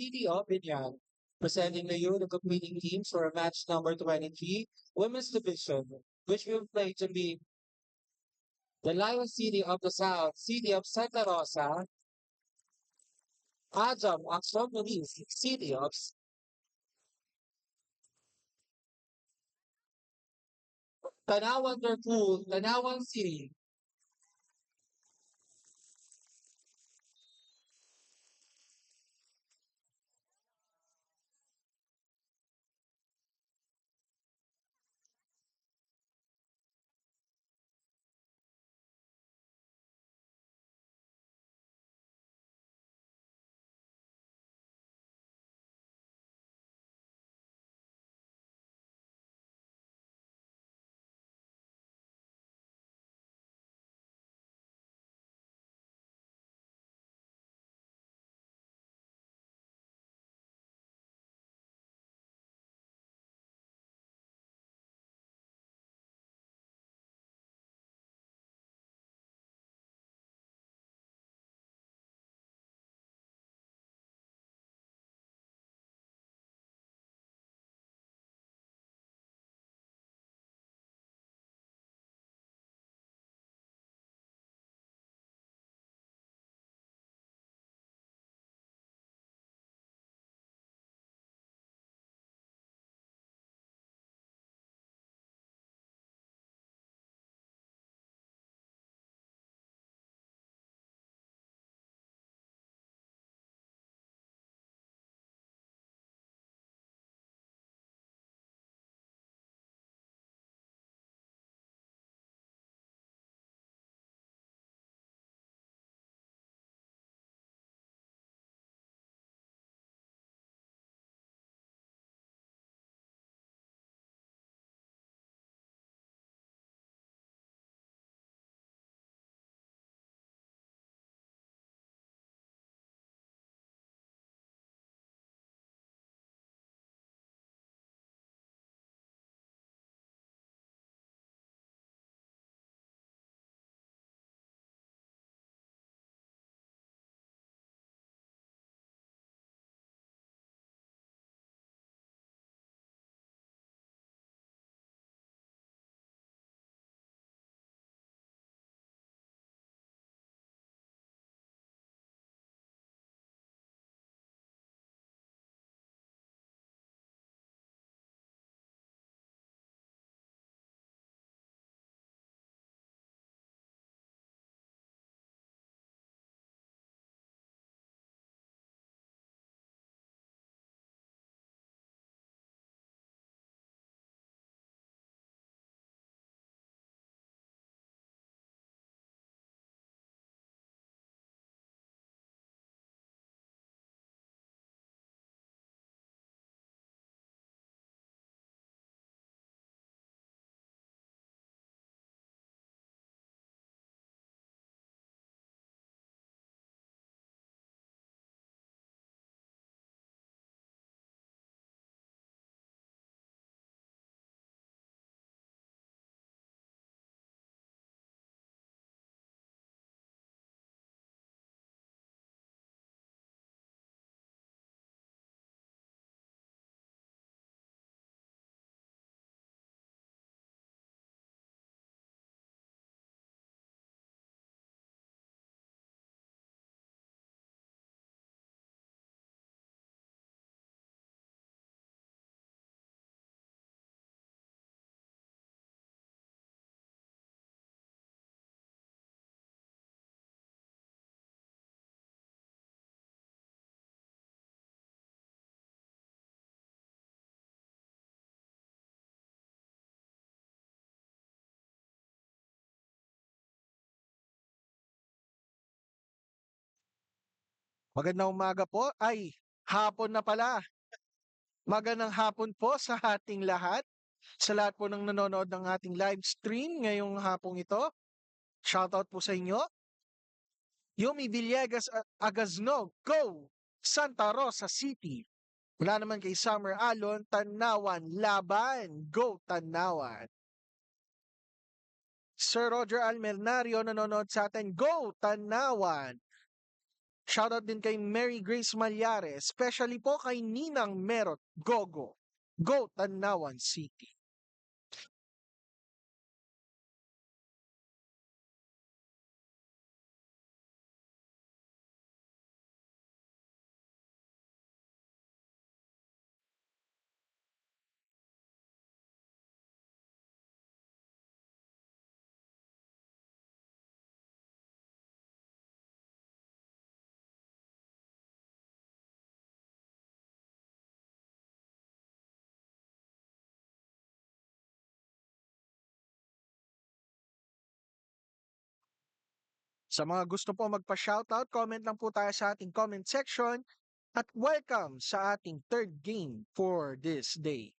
TDO Binyan, presenting to you the competing teams for match number 23, Women's Division, which will play to be the Lion City of the South, City of Santa Rosa, Ajam Action Police, City of Tanawan Darfur, Tanawan City. Magandang umaga po. Ay, hapon na pala. Magandang hapon po sa ating lahat. Sa lahat po ng nanonood ng ating live stream ngayong hapong ito. Shoutout po sa inyo. Yumi Villegas Agazno, Go! Santa Rosa City. Wala naman kay Summer Alon, Tanawan, Laban, Go Tanawan. Sir Roger Almernario nanonood sa atin, Go Tanawan. Shoutout din kay Mary Grace Malyare, especially po kay Ninang Merot Gogo. Go Tanawan City. Sa mga gusto po magpa-shoutout, comment lang po tayo sa ating comment section at welcome sa ating third game for this day.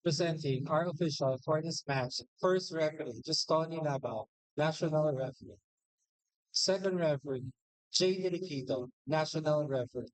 Presenting our official for this match. First referee, Justoni Labao, national referee. Second referee, J. Diriquito, national referee.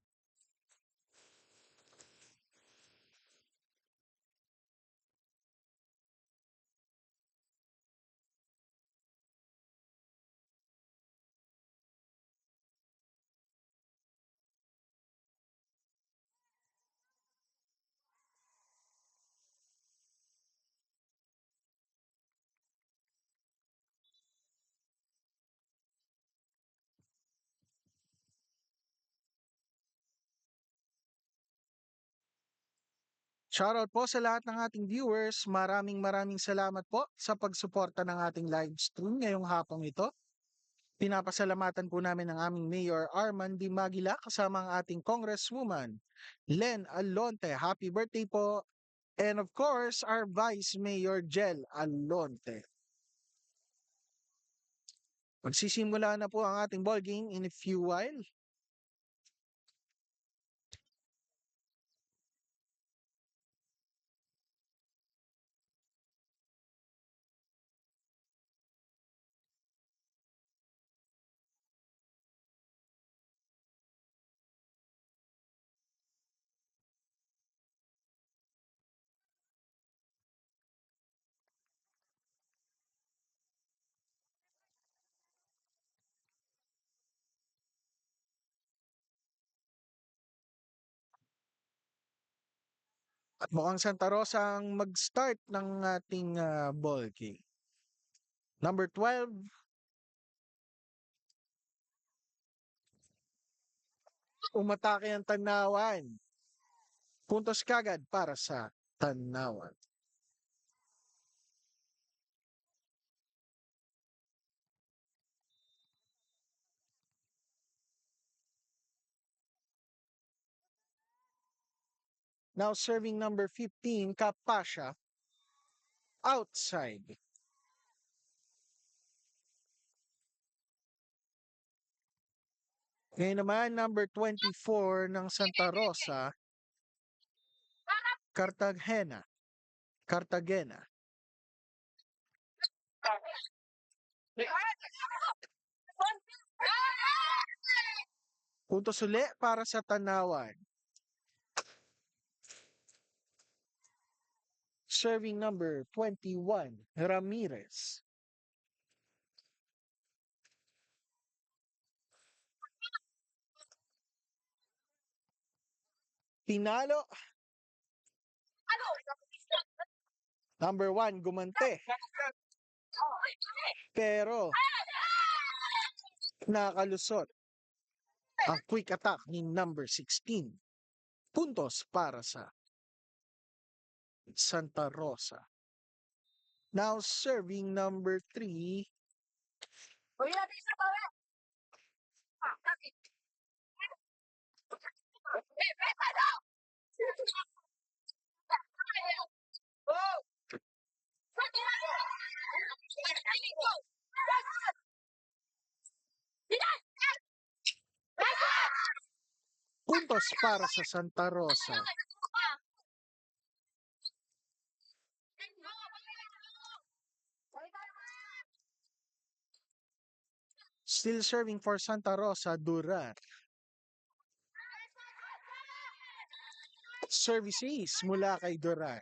Shoutout po sa lahat ng ating viewers. Maraming salamat po sa pagsuporta ng ating live stream ngayong hapong ito. Pinapasalamatan po namin ang aming Mayor Arman D. Magila kasama ang ating Congresswoman Len Alonte. Happy birthday po! And of course, our Vice Mayor Jel Alonte. Magsisimula na po ang ating ball game in a few while. At mukhang Santa Rosa ang mag-start ng ating ball game. Number 12, umatake ang Tanawan. Puntos kagad para sa Tanawan. Now serving number 15, Kapasha. Outside. Ngayon naman, number 24 ng Santa Rosa, Cartagena. Cartagena. Puntos uli para sa Tanawan. Serving number 21, Ramirez. Pinalo. Number 1, Gumante. Pero, nakalusot ang quick attack ni number 16. Puntos para sa Santa Rosa. Now serving number 3, puntos para sa Santa Rosa. Still serving for Santa Rosa, Duran. Service ace mula kay Duran.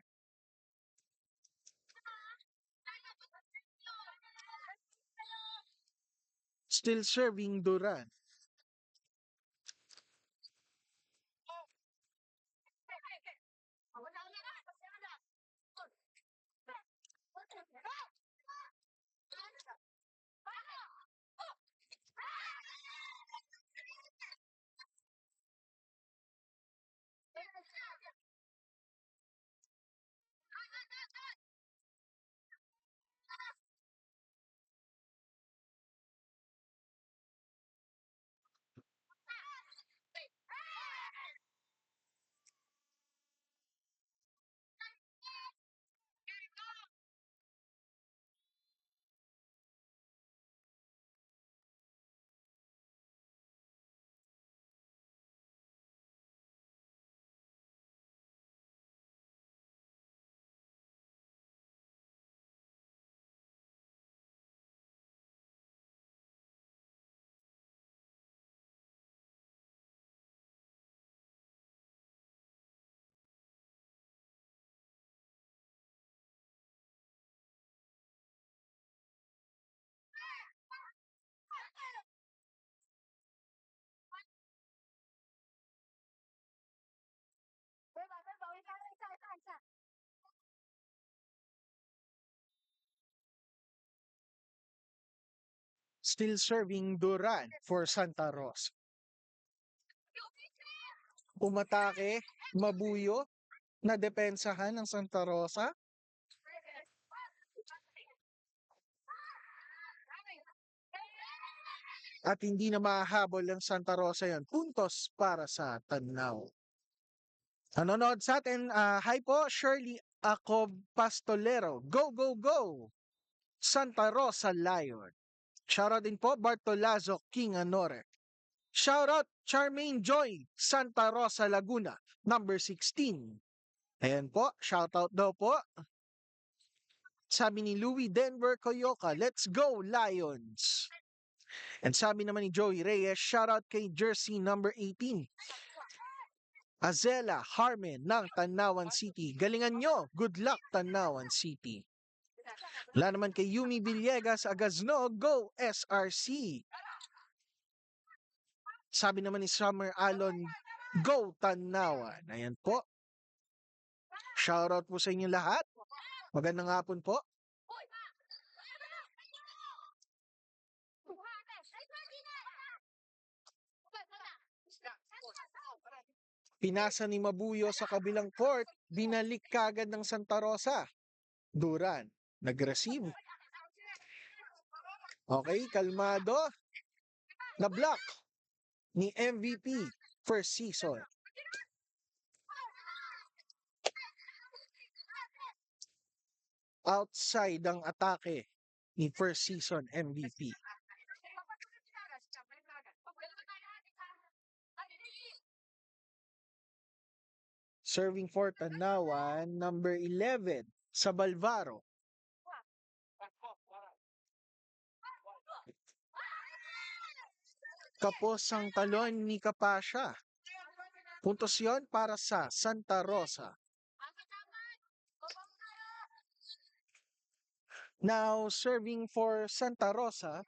Still serving Duran. Still serving Duran for Santa Rosa. Umatake, Mabuyo, na depensahan ng Santa Rosa. At hindi na mahahabol ng Santa Rosa yon. Puntos para sa Tanaw. Nanonood sa atin, hi po, Shirley Acob Pastolero. Go, go, go! Santa Rosa Lion. Shoutout din po, Bartolazo King Anore. Shoutout, Charmaine Joy, Santa Rosa Laguna, number 16. Ayan po, shoutout daw po. Sabi ni Louie Denver Coyoca, let's go Lions! And sabi naman ni Joey Reyes, shoutout kay jersey number 18. Azela Harmen ng Tanawan City. Galingan nyo. Good luck, Tanawan City. Wala naman kay Yumi Villegas Agazno. Go SRC. Sabi naman ni Summer Alon, go Tanawan. Ayan po. Shoutout po sa inyo lahat. Magandang hapon po. Pinasa ni Mabuyo sa kabilang court, binalik kagad ng Santa Rosa. Duran, nag-receive. Okay, kalmado. Na-block ni MVP first season. Outside ang atake ni first season MVP. Serving for Tanawan, number 11, sa Balvaro. Kapos ang talon ni Kapasya. Puntos yon para sa Santa Rosa. Now, serving for Santa Rosa,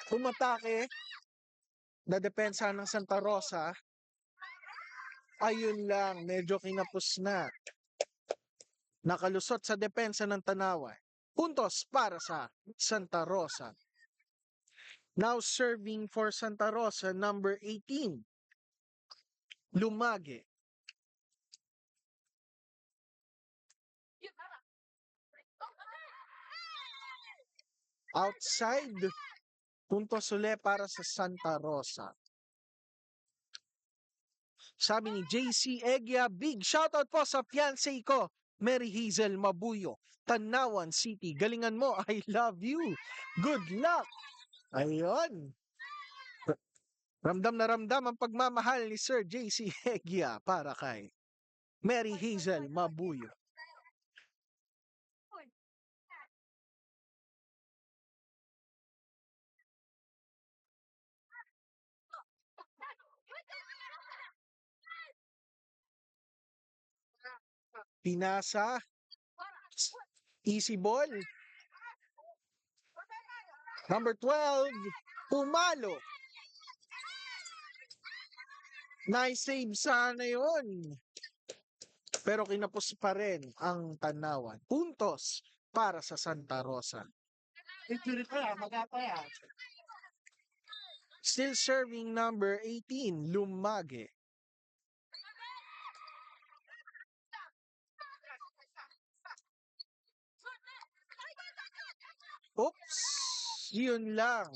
umatake na depensa ng Santa Rosa. Ayun lang, medyo kinapos na. Nakalusot sa depensa ng Tanawan. Puntos para sa Santa Rosa. Now serving for Santa Rosa, number 18. Lumage. Outside. Puntos uli para sa Santa Rosa. Sabi ni JC Egya, big shoutout po sa fiancé ko, Mary Hazel Mabuyo, Tanawan City. Galingan mo, I love you. Good luck. Ayun. Ramdam na ramdam ang pagmamahal ni Sir JC Egya para kay Mary Hazel Mabuyo. Pinasa. Easy ball. Number 12. Pumalo. Nice save sana yun. Pero kinapos pa rin ang Tanawan. Puntos para sa Santa Rosa. Still serving number 18, Lumage. Oops! Yun lang.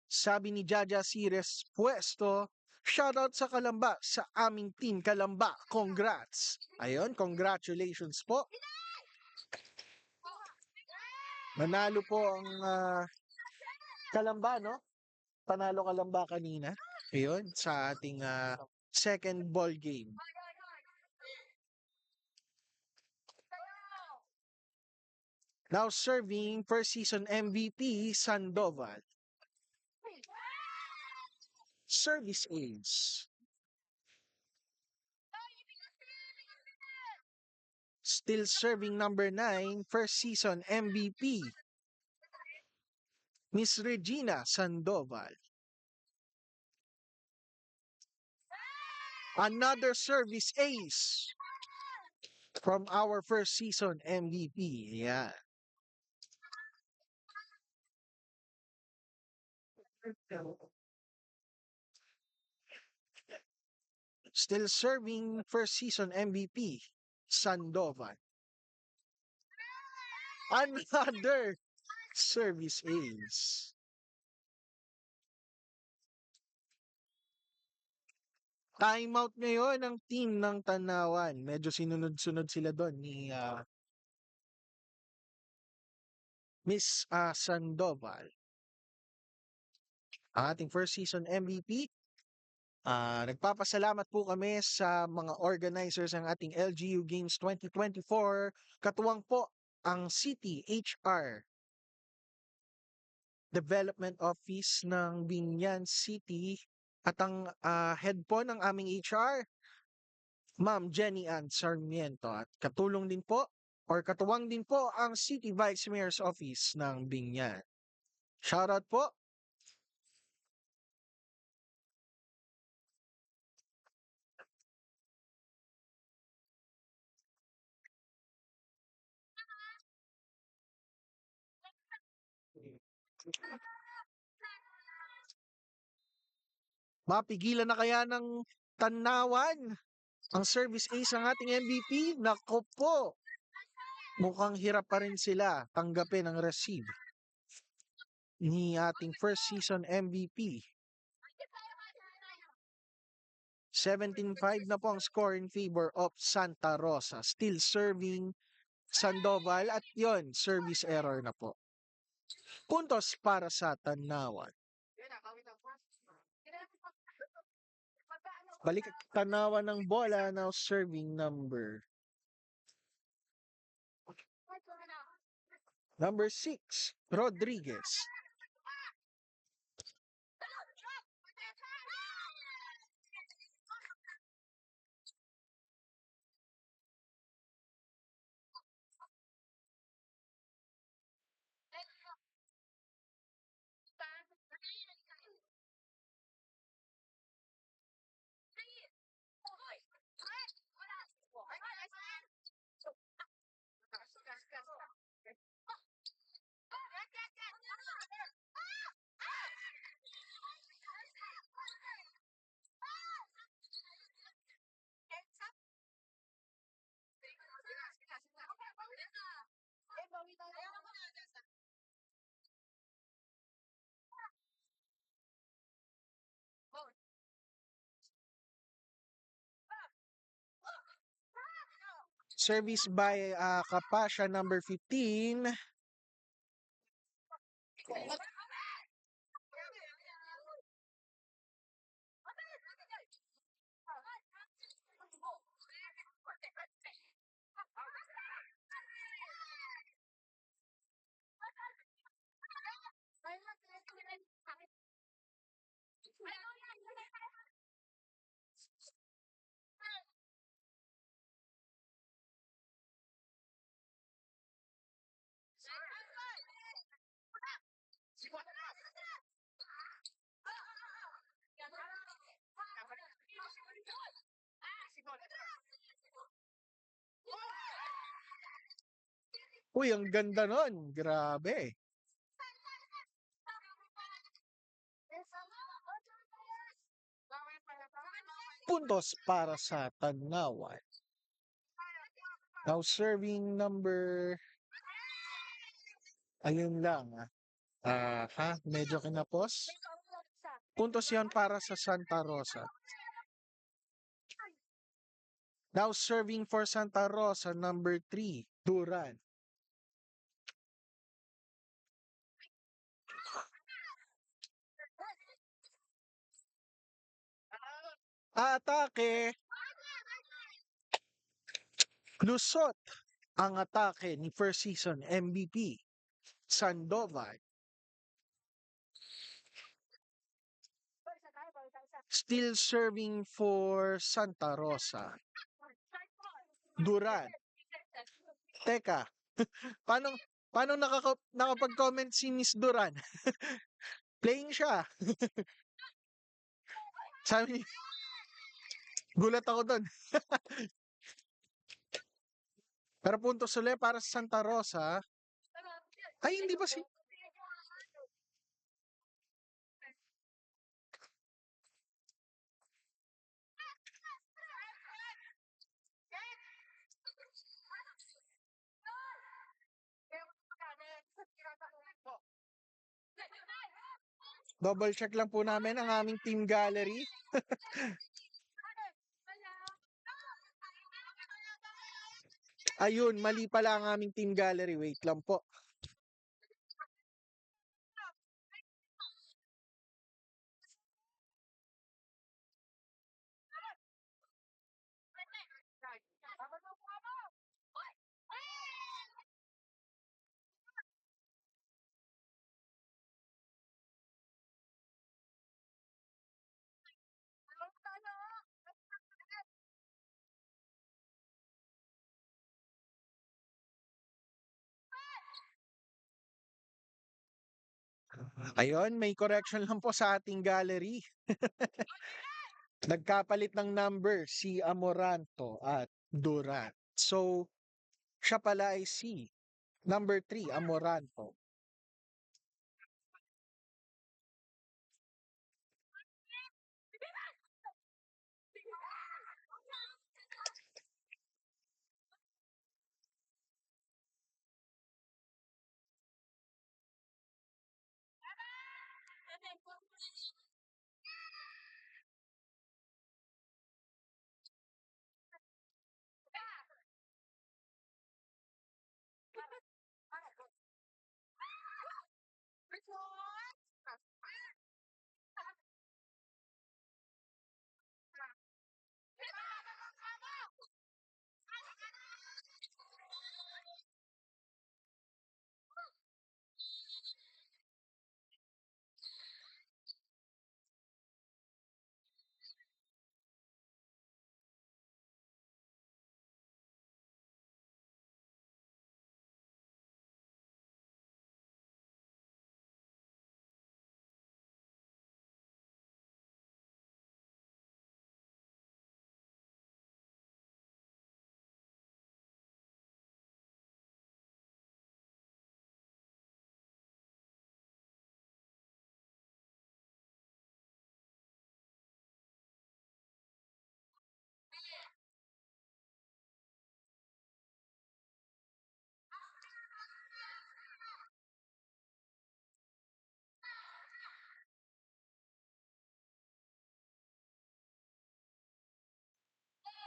Sabi ni Jaja Sires, pwesto, shoutout sa Kalamba, sa aming team Kalamba. Congrats! Ayun, congratulations po. Manalo po ang Kalamba, no? Panalo Kalamba kanina. Ayun, sa ating second ball game. Now serving first season MVP, Sandoval. Service aids. Still serving number 9, first season MVP, Miss Regina Sandoval. Another service ace from our first season MVP. Yeah. Still serving first season MVP, Sandoval. Another service ace. Timeout ngayon ng team ng Tanawan. Medyo sinunod-sunod sila doon ni Miss Sandoval. Ang ating first season MVP. Nagpapasalamat po kami sa mga organizers ng ating LGU Games 2024. Katuwang po ang City HR Development Office ng Binyan City at ang head po ng aming HR, Ma'am Jenny Ann Sarmiento. At katulong din po or katuwang din po ang City Vice Mayor's Office ng Binyan. Shoutout po. Mapigilan na kaya ng Tanawan ang service ace ng ating MVP? Nako po. Mukhang hirap pa rin sila tanggapin ang receive ni ating first season MVP. 17-5 na po ang score in favor of Santa Rosa. Still serving Sandoval at yon service error na po. Puntos para sa Tanawan. Balik Tanawan ng bola, now serving number 6, Rodriguez. Service by Kapasya number 15. Uy, ang ganda nun. Grabe. Puntos para sa Tanawan. Now serving number... Ayun lang. Medyo kinapos. Puntos yan para sa Santa Rosa. Now serving for Santa Rosa, number 3, Duran. Atake. Lusot ang atake ni first season MVP, Sandoval. Still serving for Santa Rosa, Duran. Teka, paano nakapag-comment si Miss Duran? Playing siya. Sabi niya, gulat ako doon. Pero puntos ulit para sa Santa Rosa. Ay, hindi ba si... Double check lang po namin ang aming team gallery. Ayun, mali pala ang aming team gallery. Wait lang po. Ayun, may correction lang po sa ating gallery. Nagkapalit ng number si Amoranto at Durant. So, siya pala ay si number 3, Amoranto.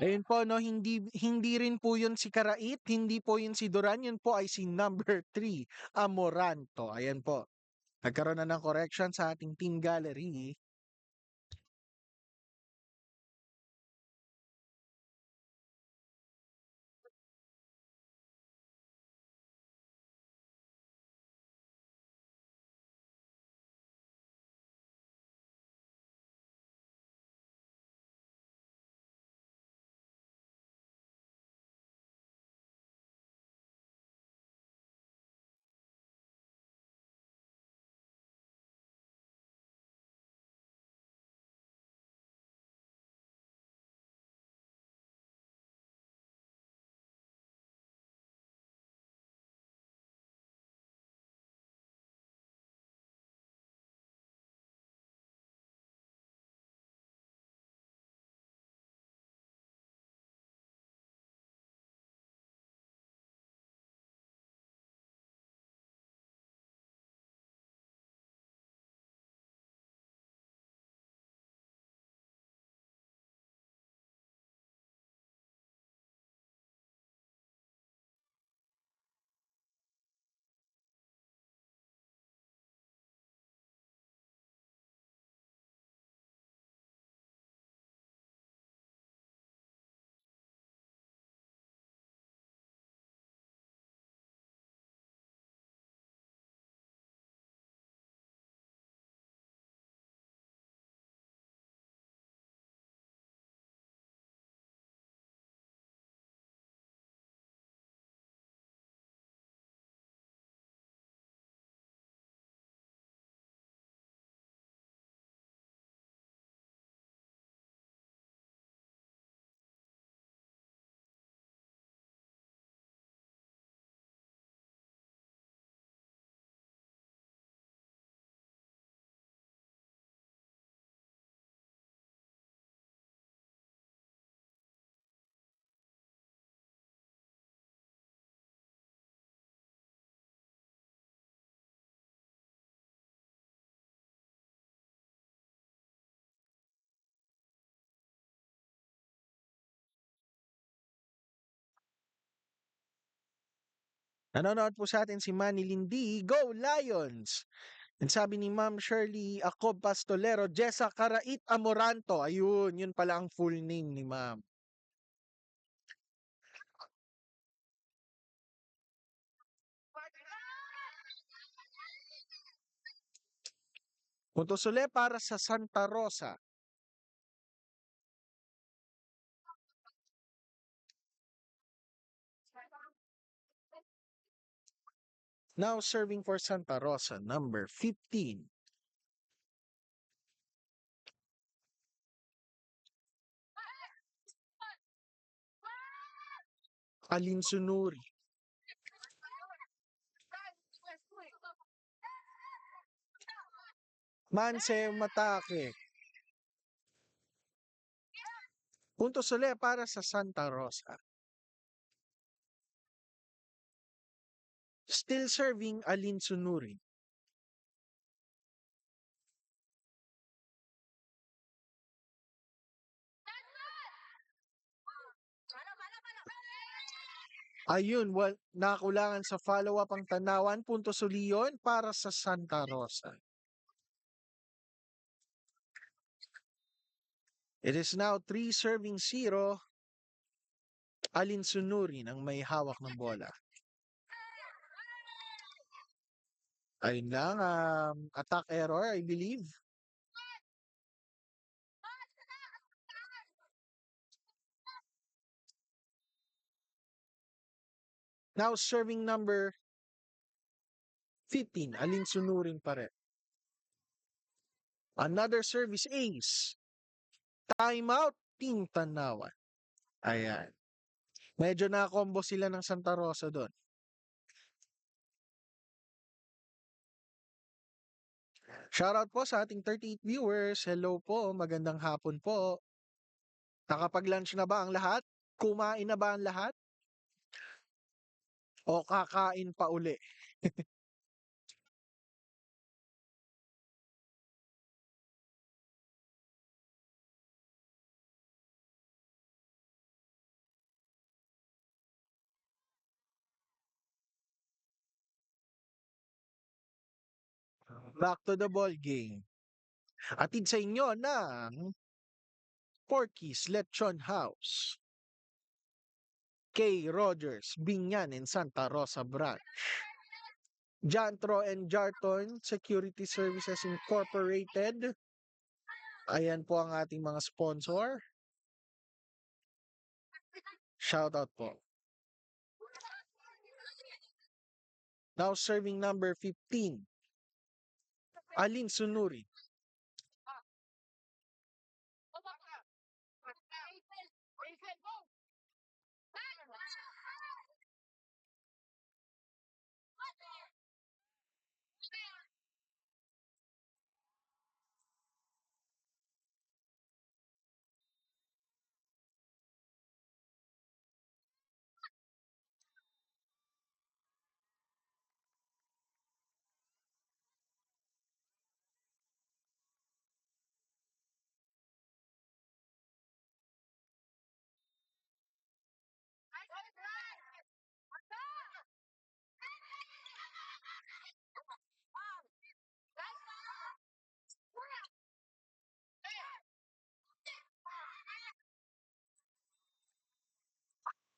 Ayun po, no, hindi rin po yun si Karait, hindi po yun si Duran, yun po ay si number 3, Amoranto. Ayan po. Nagkaroon na ng correction sa ating team gallery. Nanonood po sa atin si Manny Lindy. Go Lions! And sabi ni Ma'am Shirley Acob Pastolero, Jessa Carait Amoranto. Ayun, yun pala ang full name ni Ma'am. Puntos uli para sa Santa Rosa. Now serving for Santa Rosa, number 15. Alin Sunuri. Manse Matake. Puntos uli para sa Santa Rosa. Still serving Alin Sunuri. Ayun, nakulangan sa follow-up ang Tanawan. Puntos uli yun para sa Santa Rosa. It is now 3 serving 0. Alin Sunuri ang may hawak ng bola. Ayun lang, attack error, I believe. Now serving number 15, Alin Sunurin pa rin. Another service ace. Timeout, Team Tanawan. Ayan. Medyo na-combo sila ng Santa Rosa doon. Shoutout po sa ating 38 viewers. Hello po, magandang hapon po. Nakapag-lunch na ba ang lahat? Kumain na ba ang lahat? O kakain pa uli? Back to the ball game. Atid sa inyo ng Porky's Lechon House. K. Rogers, Binyan in Santa Rosa Branch. Jantro and Jarton Security Services Incorporated. Ayan po ang ating mga sponsor. Shoutout po. Now serving number 15. Alin Sunuri.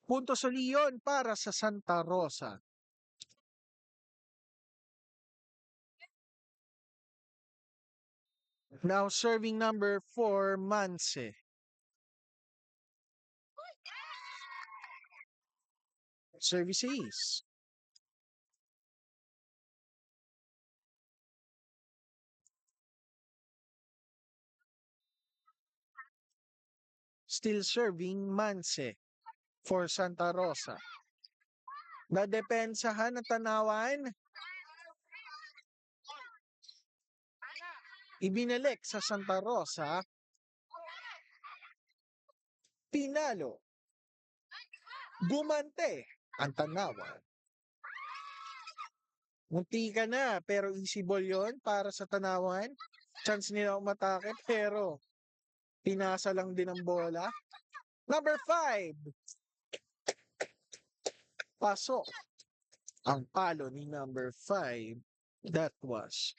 Puntos uli yun para sa Santa Rosa. Now serving number 4, Manse. Services. Still serving Manse for Santa Rosa. Nadepensahan ng Tanawan. Ibinalik sa Santa Rosa. Pinalo. Gumante ang Tanawan. Munti ka na, pero easy ball yun para sa Tanawan. Chance nila umatake, pero pinasa lang din ang bola. Number 5. Pasok. Ang palo ni number 5, that was.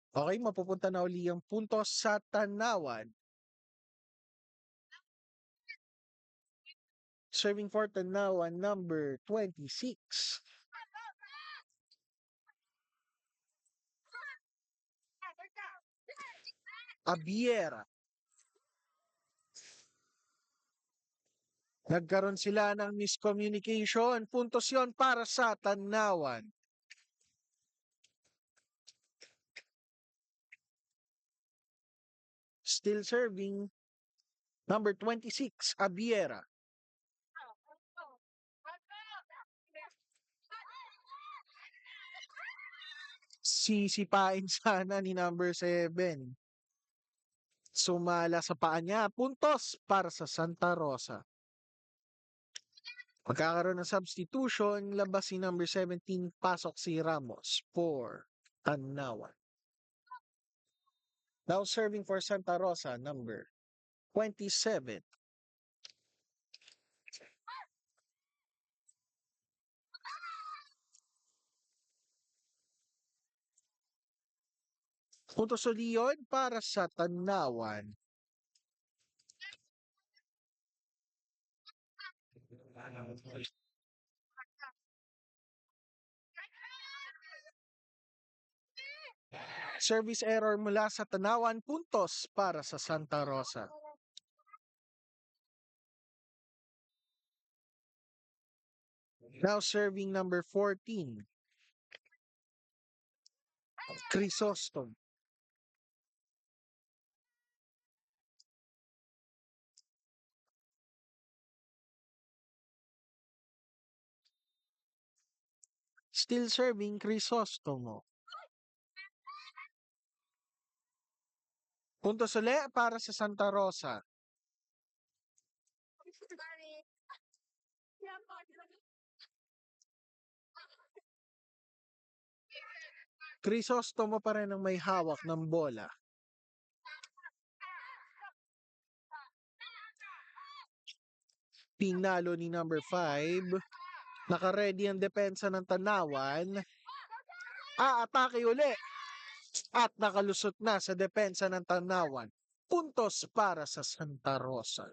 Okay, mapupunta na uli ang puntos sa tanawan. Serving for tanawan number 26. Abiera. Nagkaroon sila ng miscommunication. Puntos yon para sa tanawan. Still serving number 26, Abiera. Sisipain sana ni number 7. Sumala sa paa niya. Puntos para sa Santa Rosa. Magkakaroon ng substitution. Labas si number 17. Pasok si Ramos for Tanawan. Now serving for Santa Rosa, number 27. Puntos uli yun para sa Tanawan. Service error mula sa Tanawan, puntos para sa Santa Rosa. Now serving number 14, Crisostom. Still serving Crisostomo. Puntos uli para sa Santa Rosa. Crisostomo pa rin ang may hawak ng bola. Pinalo ni number 5. Naka-ready ang depensa ng Tanawan. Aatake uli. At nakalusot na sa depensa ng Tanawan. Puntos para sa Santa Rosa.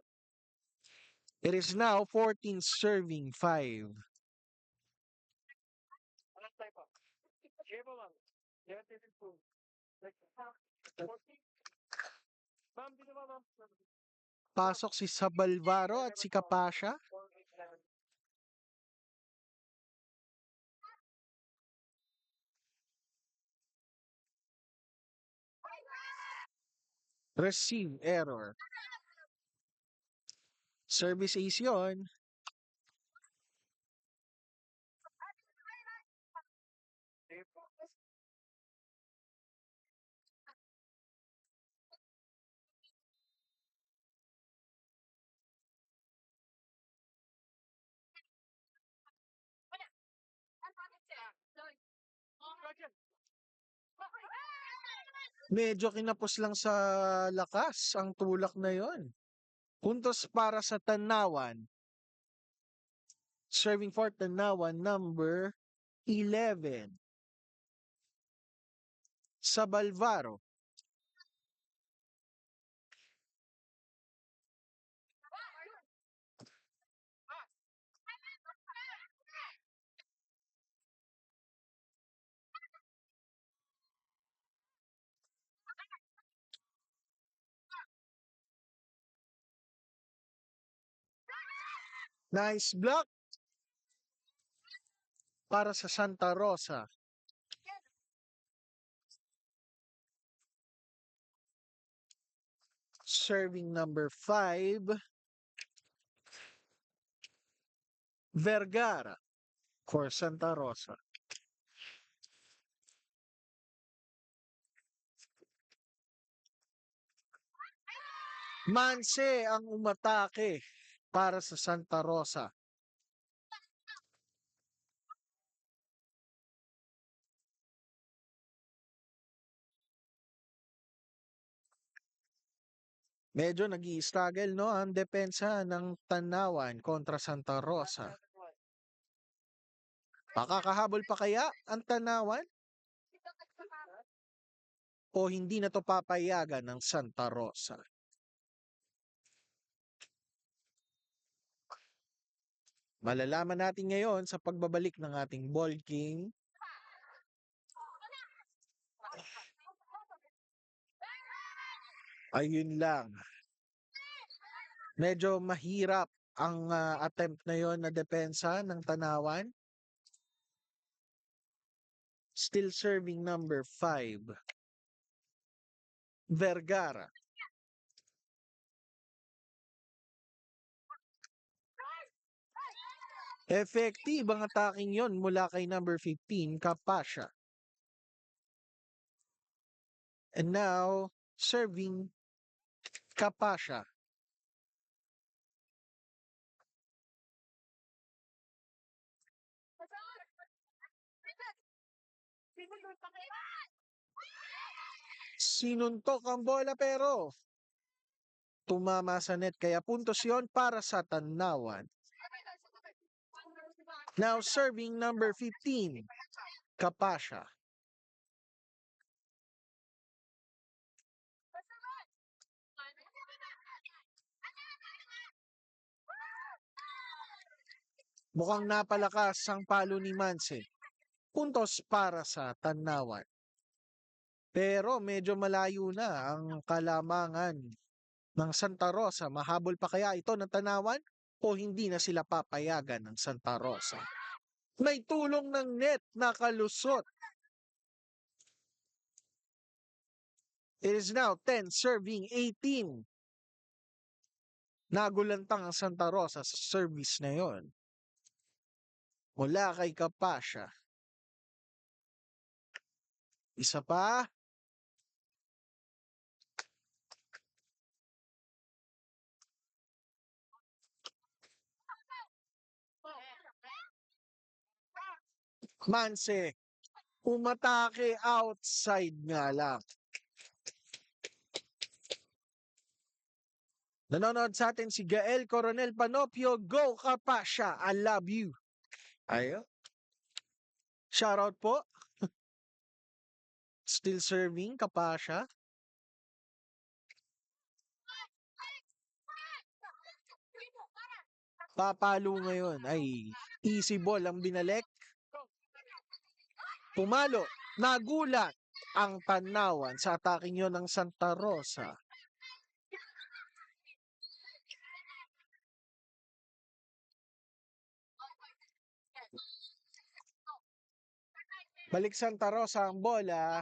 It is now 14 serving 5. Pasok si Sabalvaro at si Capasha. Receive error. Service ace yun. Medyo kinapos lang sa lakas ang tulak na yon. Puntos para sa Tanawan. Serving for Tanawan number 11. Sabalvaro. Nice block para sa Santa Rosa. Serving number 5. Vergara for Santa Rosa. Manse ang umatake para sa Santa Rosa. Medyo nag-i-struggle, no, ang depensa ng Tanawan kontra Santa Rosa. Makakahabol pa kaya ang Tanawan? O hindi na to papayagan ng Santa Rosa? Malalaman natin ngayon sa pagbabalik ng ating ball game. Ayun lang. Medyo mahirap ang attempt na yon na depensa ng Tanawan. Still serving number 5. Vergara. Effective ang attacking yon mula kay number 15, Kapasha. And now, serving Kapasha. Sinuntok ang bola pero tumama sa net kaya puntos yon para sa Tanawan. Now serving number 15, Kapasha. Mukhang napalakas ang palo ni Manse. Puntos para sa Tanawan. Pero medyo malayo na ang kalamangan ng Santa Rosa. Mahabol pa kaya ito ng Tanawan o hindi na sila papayagan ng Santa Rosa? May tulong ng net na kalusot. It is now 10 serving 18. Nagulantang ang Santa Rosa sa service na yon. Mula kay Kapasha. Isa pa. Manse. Umatake outside nga lang. Nanonood sa atin si Gael Coronel Panopio. Go Kapasha, I love you. Ayo. Shoutout po. Still serving Kapasha. Papalo ngayon ay easy ball ang binalik. Pumalo. Nagulat ang Tanawan sa attacking yon ng Santa Rosa. Balik Santa Rosa ang bola.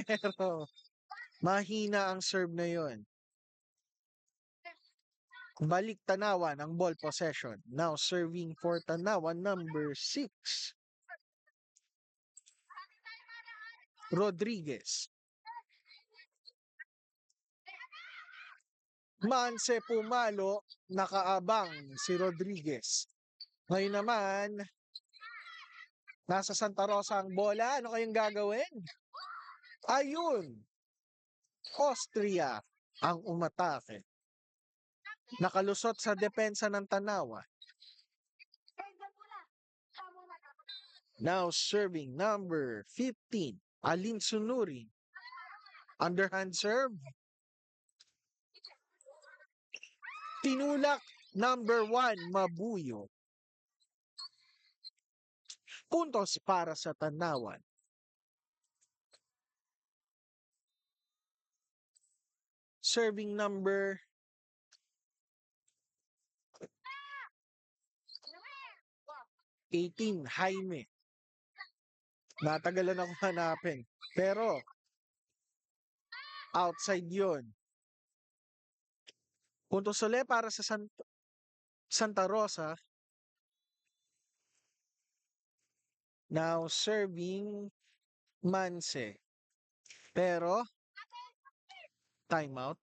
Pero mahina ang serve na yon. Balik Tanawan ang ball possession. Now serving for Tanawan number 6. Rodriguez. Manse pumalo, nakaabang si Rodriguez. Ngayon naman, nasa Santa Rosa ang bola. Ano kayong gagawin? Ayun! Austria ang umatake. Nakalusot sa depensa ng Tanawan. Now serving number 15, Alin Sunuri. Underhand serve. Tinulak number 1, Mabuyo. Puntos para sa Tanawan. Serving number 18, Jaime. Natagalan ako hanapin. Pero, outside yon. Puntos ulit para sa Santa Rosa. Now serving Manse. Pero, timeout.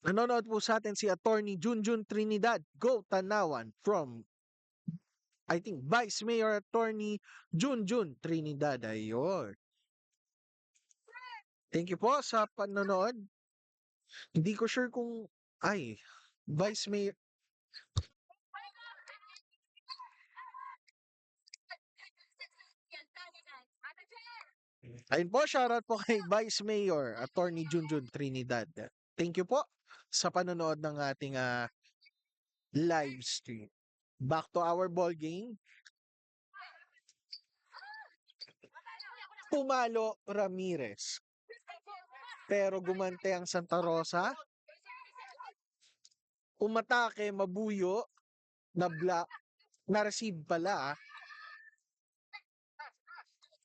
Nanonood po sa atin si Attorney Junjun Trinidad. Go Tanawan from, I think, Vice Mayor Attorney Junjun Trinidad. Ayun. Thank you po sa panonood. Hindi ko sure kung, ay, Vice Mayor, ayun po, shoutout po kay Vice Mayor Attorney Junjun Trinidad. Thank you po sa panonood ng ating live stream. Back to our ball game. Pumalo Ramirez. Pero gumante ang Santa Rosa. Umatake Mabuyo na block. Na-receive pala.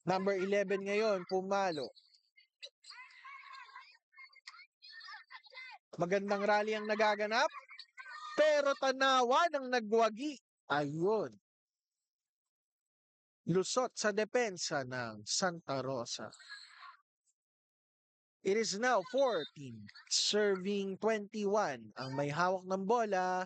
Number 11 ngayon, Pumalo. Magandang rally ang nagaganap. Pero Tanawan ang nagwagi. Ayun. Lusot sa depensa ng Santa Rosa. It is now 14, serving 21 ang may hawak ng bola.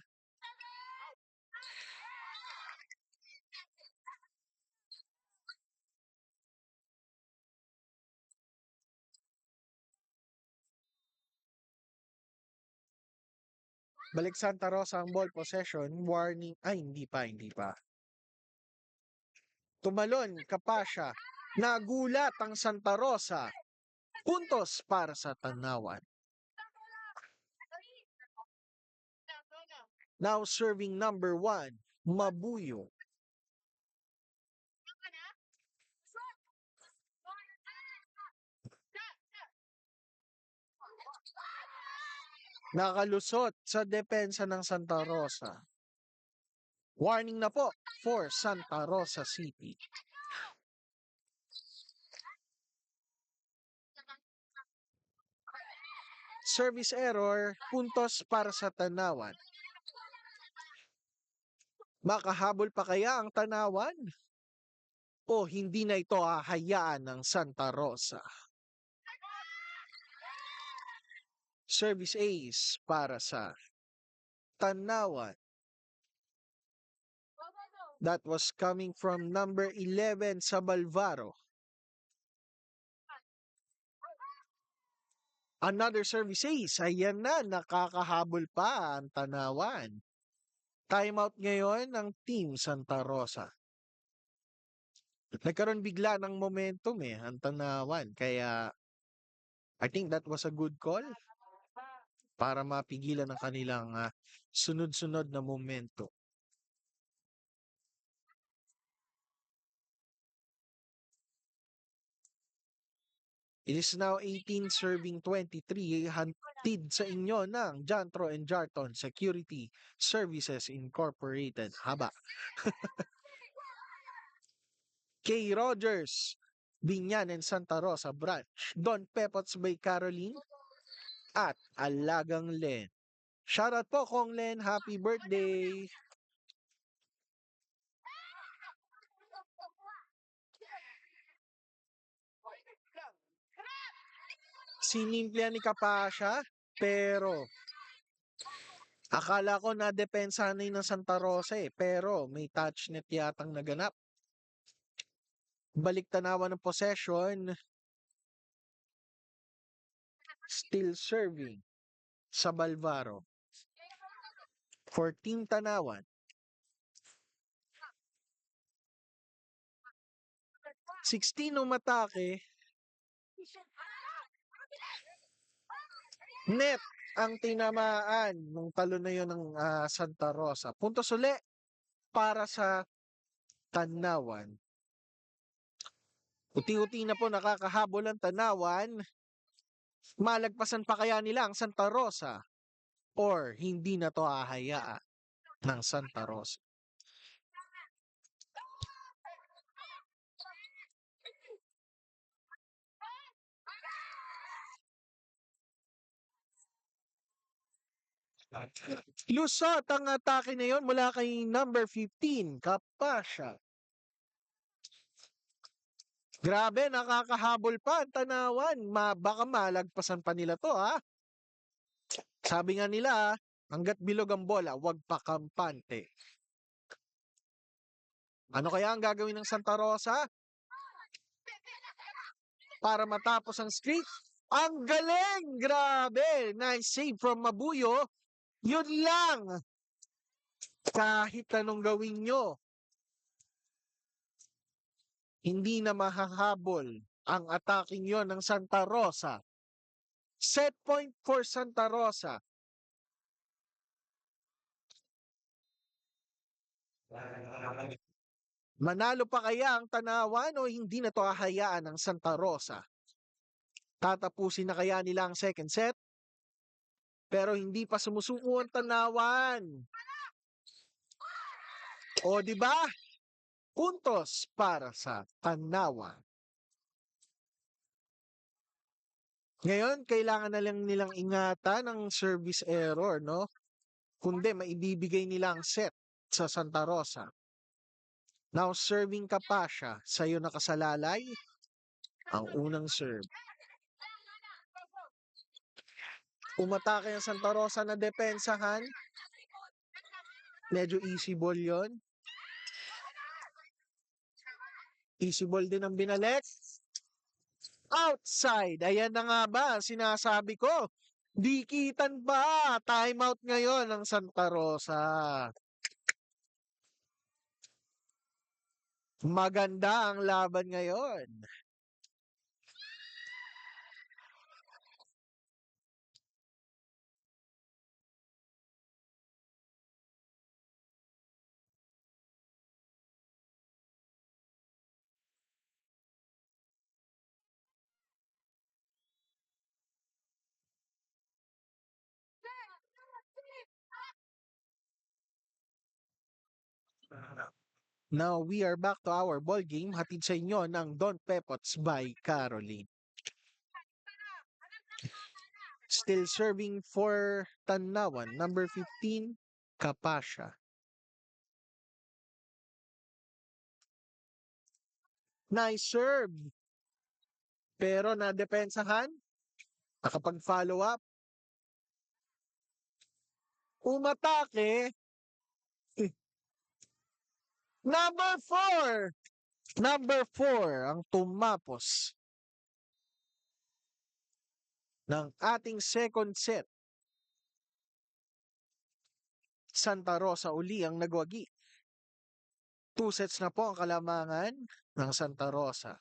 Balik Santa Rosa ang ball possession. Warning. Ay, hindi pa. Tumalon, Kapasya. Nagulat ang Santa Rosa. Puntos para sa Tanawan. Now serving number 1, Mabuyo. Nakalusot sa depensa ng Santa Rosa. Warning na po for Santa Rosa City. Service error, puntos para sa Tanawan. Makahabol pa kaya ang Tanawan? O hindi na ito hahayaan ng Santa Rosa? Service ace para sa Tanawan. That was coming from number 11 sa Balvaro. Another service ace. Ayan na, nakakahabol pa ang Tanawan. Timeout ngayon ng Team Santa Rosa. Nagkaroon bigla ng momentum ang Tanawan. Kaya I think that was a good call para mapigilan ang kanilang sunod-sunod na momento. It is now 18 serving 23, hantid sa inyo ng Jantro and Jarton Security Services Incorporated. Haba. K. Rogers, Binyan and Santa Rosa Branch, Don Pepots by Caroline, at Alagang Len. Shoutout po Kong Len, happy birthday! Sinimplia ni Kapasya, pero akala ko na depensa na ng Santa Rosa pero may touch net yatang naganap. Balik Tanawan ng possession. Still serving sa Balvaro. 14 Tanawan. 16 umatake. Net ang tinamaan ng talo na yun ng Santa Rosa. Puntos uli para sa Tanawan. Uti-uti na po nakakahabol ang Tanawan. Malagpasan pa kaya nila ang Santa Rosa? Or hindi na to hahayaan ng Santa Rosa? Lusot ang atake na yon mula kay number 15, Kapasya. Grabe, nakakahabol pa ang Tanawan. Baka malagpasan pa nila to Sabi nga nila, hangga't bilog ang bola, wag pakampante. Ano kaya ang gagawin ng Santa Rosa para matapos ang streak? Ang galing! Grabe! Nice save from Mabuyo. Yun lang! Kahit anong gawin nyo, hindi na mahahabol ang attacking yon ng Santa Rosa. Set point for Santa Rosa. Manalo pa kaya ang Tanawan o hindi na to hahayaan ng Santa Rosa? Tatapusin na kaya nila ang second set? Pero hindi pa sumusuko ang Tanawan. O di ba? Puntos para sa Tanawan. Ngayon, kailangan na lang nilang ingatan ang service error, no? Kundi maibibigay nila ang set sa Santa Rosa. Now, serving ka pa siya. Sa'yo nakasalalay ang unang serve. Umatake ang Santa Rosa na depensahan. Medyo easy ball yon. Easy ball din ang binalik. Outside. Ayan na nga ba, sinasabi ko. Dikitan ba? Timeout ngayon ng Santa Rosa. Maganda ang laban ngayon. Now, we are back to our ball game. Hatid sa inyo ng Don Pepots by Caroline. Still serving for Tanawan, number 15, Kapasya. Nice serve. Pero nadepensahan, nakapag-follow up. Umatake. Number 4. Number 4 ang tumapos ng ating second set. Santa Rosa uli ang nagwagi. 2 sets na po ang kalamangan ng Santa Rosa.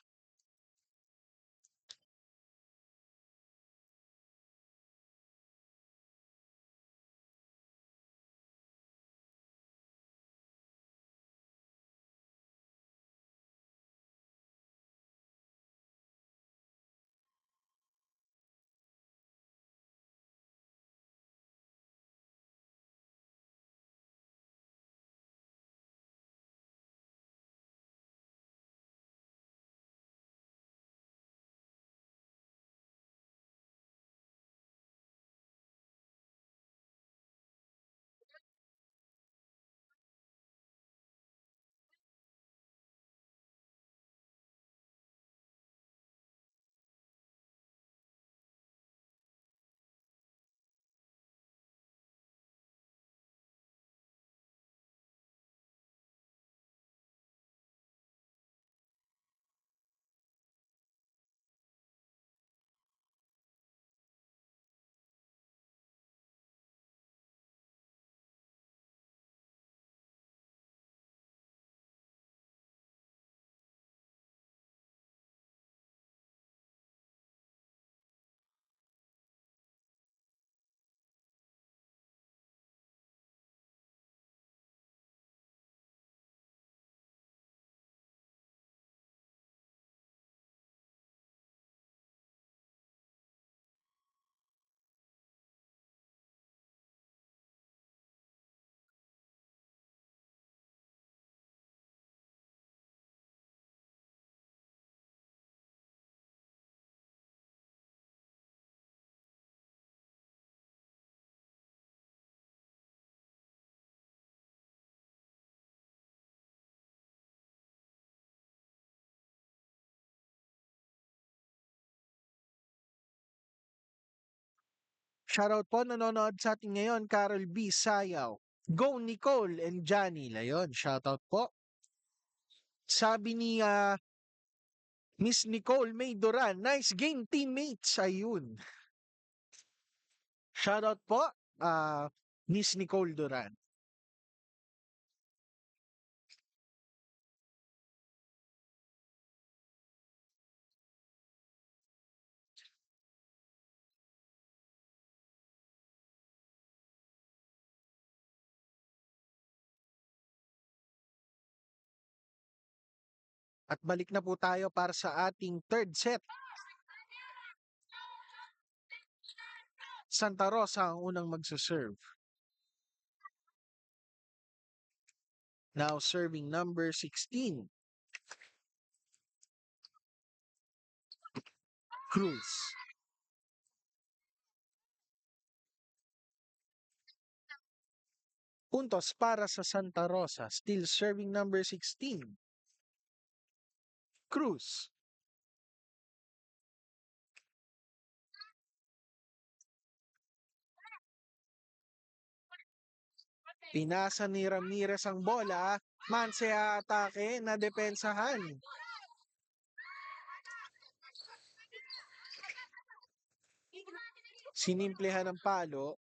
Shoutout po, nanonood sa atin ngayon, Carol B. Sayaw. Go Nicole and Johnny Layon. Shoutout po. Sabi ni Miss Nicole May Duran, nice game teammates. Ayun. Shoutout po, Miss Nicole Duran. At balik na po tayo para sa ating third set. Santa Rosa ang unang magsaserve. Now serving number 16. Cruz. Puntos para sa Santa Rosa. Still serving number 16. Cruz. Pinasa ni Ramirez ang bola. Manse atake na depensahan. Sinimplehan ng palo.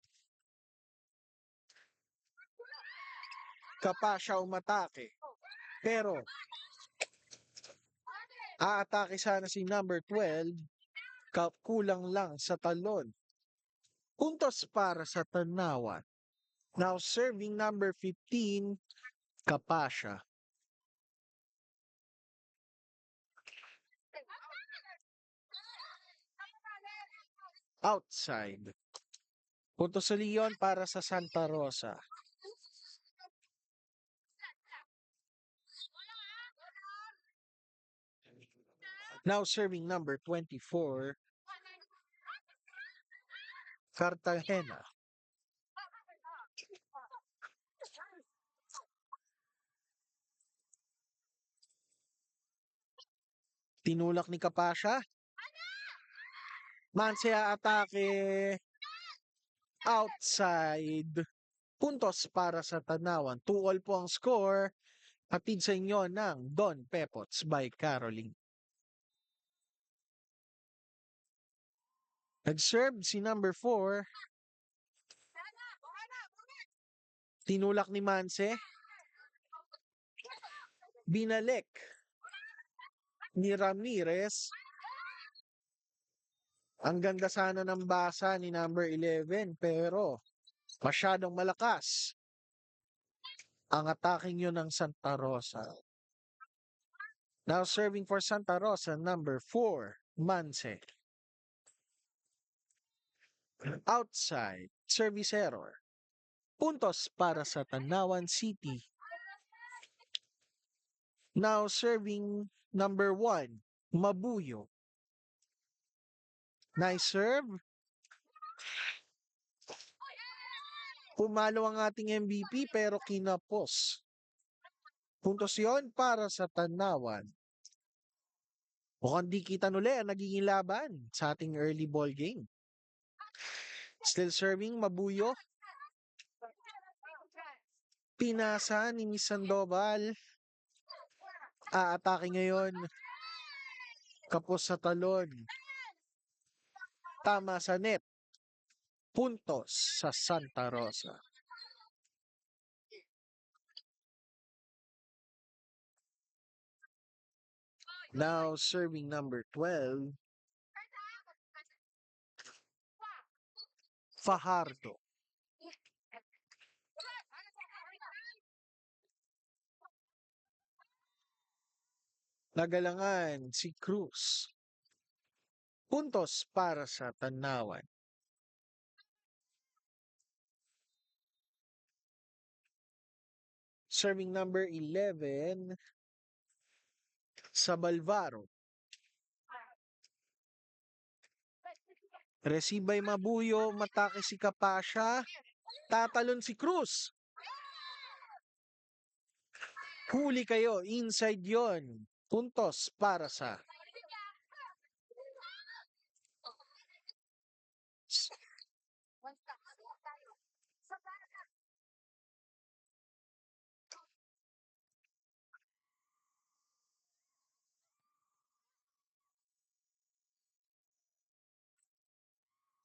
Kapasya umatake. Pero aatake sana si number 12. Kulang lang sa talon. Puntos para sa Tanawan. Now serving number 15. Kapasya. Outside. Puntos sa Leon para sa Santa Rosa. Now serving number 24. Cartagena. Tinulak ni Kapasya. Manse atake. Outside. Puntos para sa Tanawan. 2-all po ang score. Hatid sa inyo ng Don Pepots by Caroline. Nag-serve si number 4. Tinulak ni Manse. Binalik ni Ramirez. Ang ganda sana ng basa ni number 11 pero masyadong malakas ang attacking yun ng Santa Rosa. Now serving for Santa Rosa, number 4, Manse. Outside, service error. Puntos para sa Tanawan City. Now serving number 1, Mabuyo. Nice serve. Pumalo ang ating MVP pero kinapos. Puntos yon para sa Tanawan. Mukhang di kita uli ang nagiging laban sa ating early ball game. Still serving, Mabuyo. Pinasa ni Miss Sandoval. Aatake ngayon. Kapos sa talon. Tama sa net. Puntos sa Santa Rosa. Now serving number 12. Fajardo. Nagalangan si Cruz. Puntos para sa Tanawan. Serving number 11. Sabalvaro. Receive by Mabuyo. Matake si Kapasya. Tatalon si Cruz. Huli kayo. Inside yon. Puntos para sa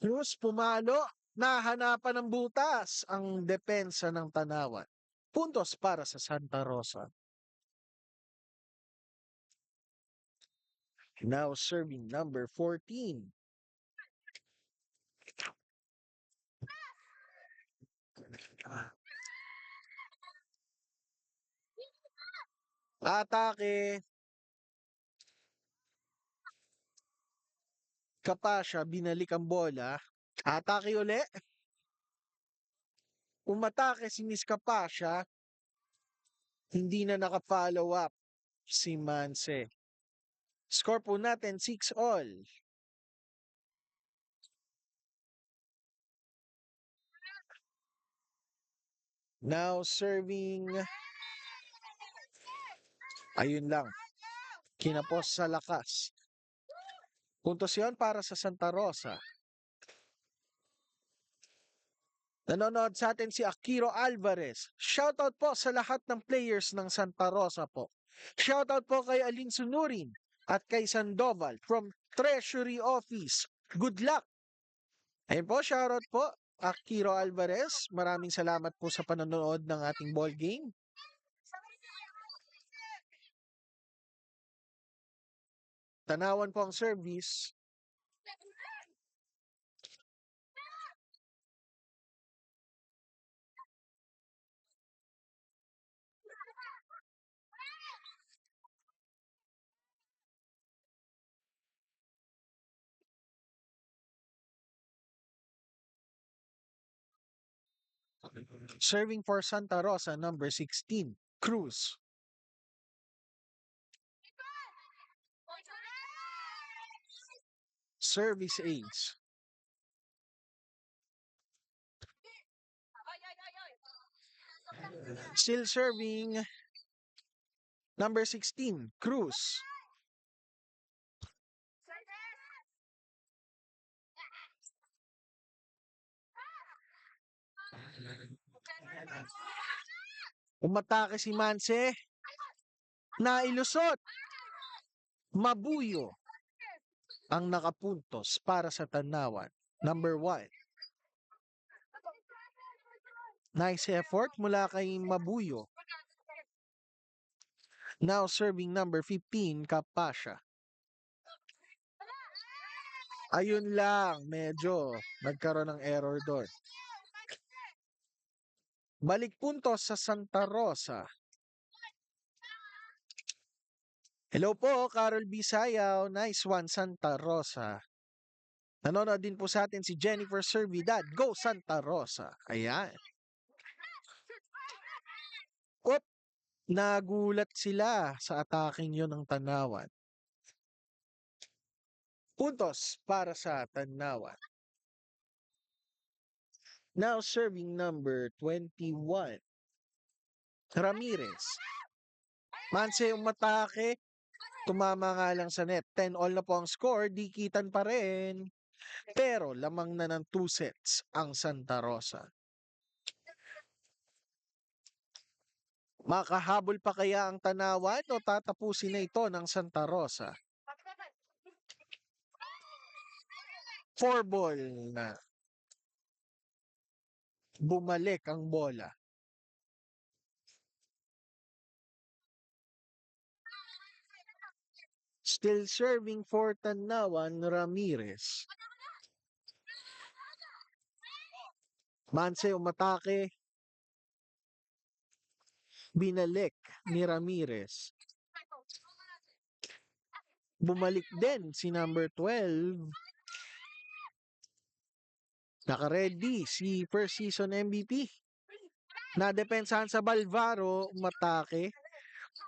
Cruz pumalo, nahanapan ng butas ang depensa ng Tanawan. Puntos para sa Santa Rosa. Now serving number 14. Atake. Kapasya, binalik ang bola. Atake uli. Umatake si Miss Kapasya. Hindi na naka-follow up si Manse. Score po natin 6-all. Now serving. Ayun lang. Kinapos sa lakas. Puntos yun para sa Santa Rosa. Nanonood sa atin si Akiro Alvarez. Shoutout po sa lahat ng players ng Santa Rosa po. Shoutout po kay Alin Sunurin at kay Sandoval from Treasury Office. Good luck! Ayun po, shoutout po. Akiro Alvarez, maraming salamat po sa panonood ng ating ball game. Tanawan po ang service. Serving for Santa Rosa, number 16, Cruz. Service ace. Still serving, number 16, Cruz. Umatake si Manse. Nailusot. Mabuyo ang nakapuntos para sa Tanawan. Number 1. Nice effort mula kay Mabuyo. Now serving number 15, Kapasya. Ayun lang, medyo nagkaroon ng error doon. Balik puntos sa Santa Rosa. Hello po, Carol Bisayaw. Nice one, Santa Rosa. Nanonood din po sa atin si Jennifer Servidad. Go Santa Rosa. Ayan. Oop! Nagulat sila sa ataking yun ng Tanawan. Puntos para sa Tanawan. Now serving number 21. Ramirez. Manse umatake. Tumama nga lang sa net. 10-all na po ang score. Dikitan pa rin. Pero lamang na ng 2 sets ang Santa Rosa. Makahabol pa kaya ang Tanawan o tatapusin na ito ng Santa Rosa? 4 ball na. Bumalik ang bola. Still serving for Tanawan, Ramirez. Manse umatake. Binalik ni Ramirez. Bumalik din si number 12. Naka-ready si first season MVP. Nadepensahan sa Balvaro, umatake.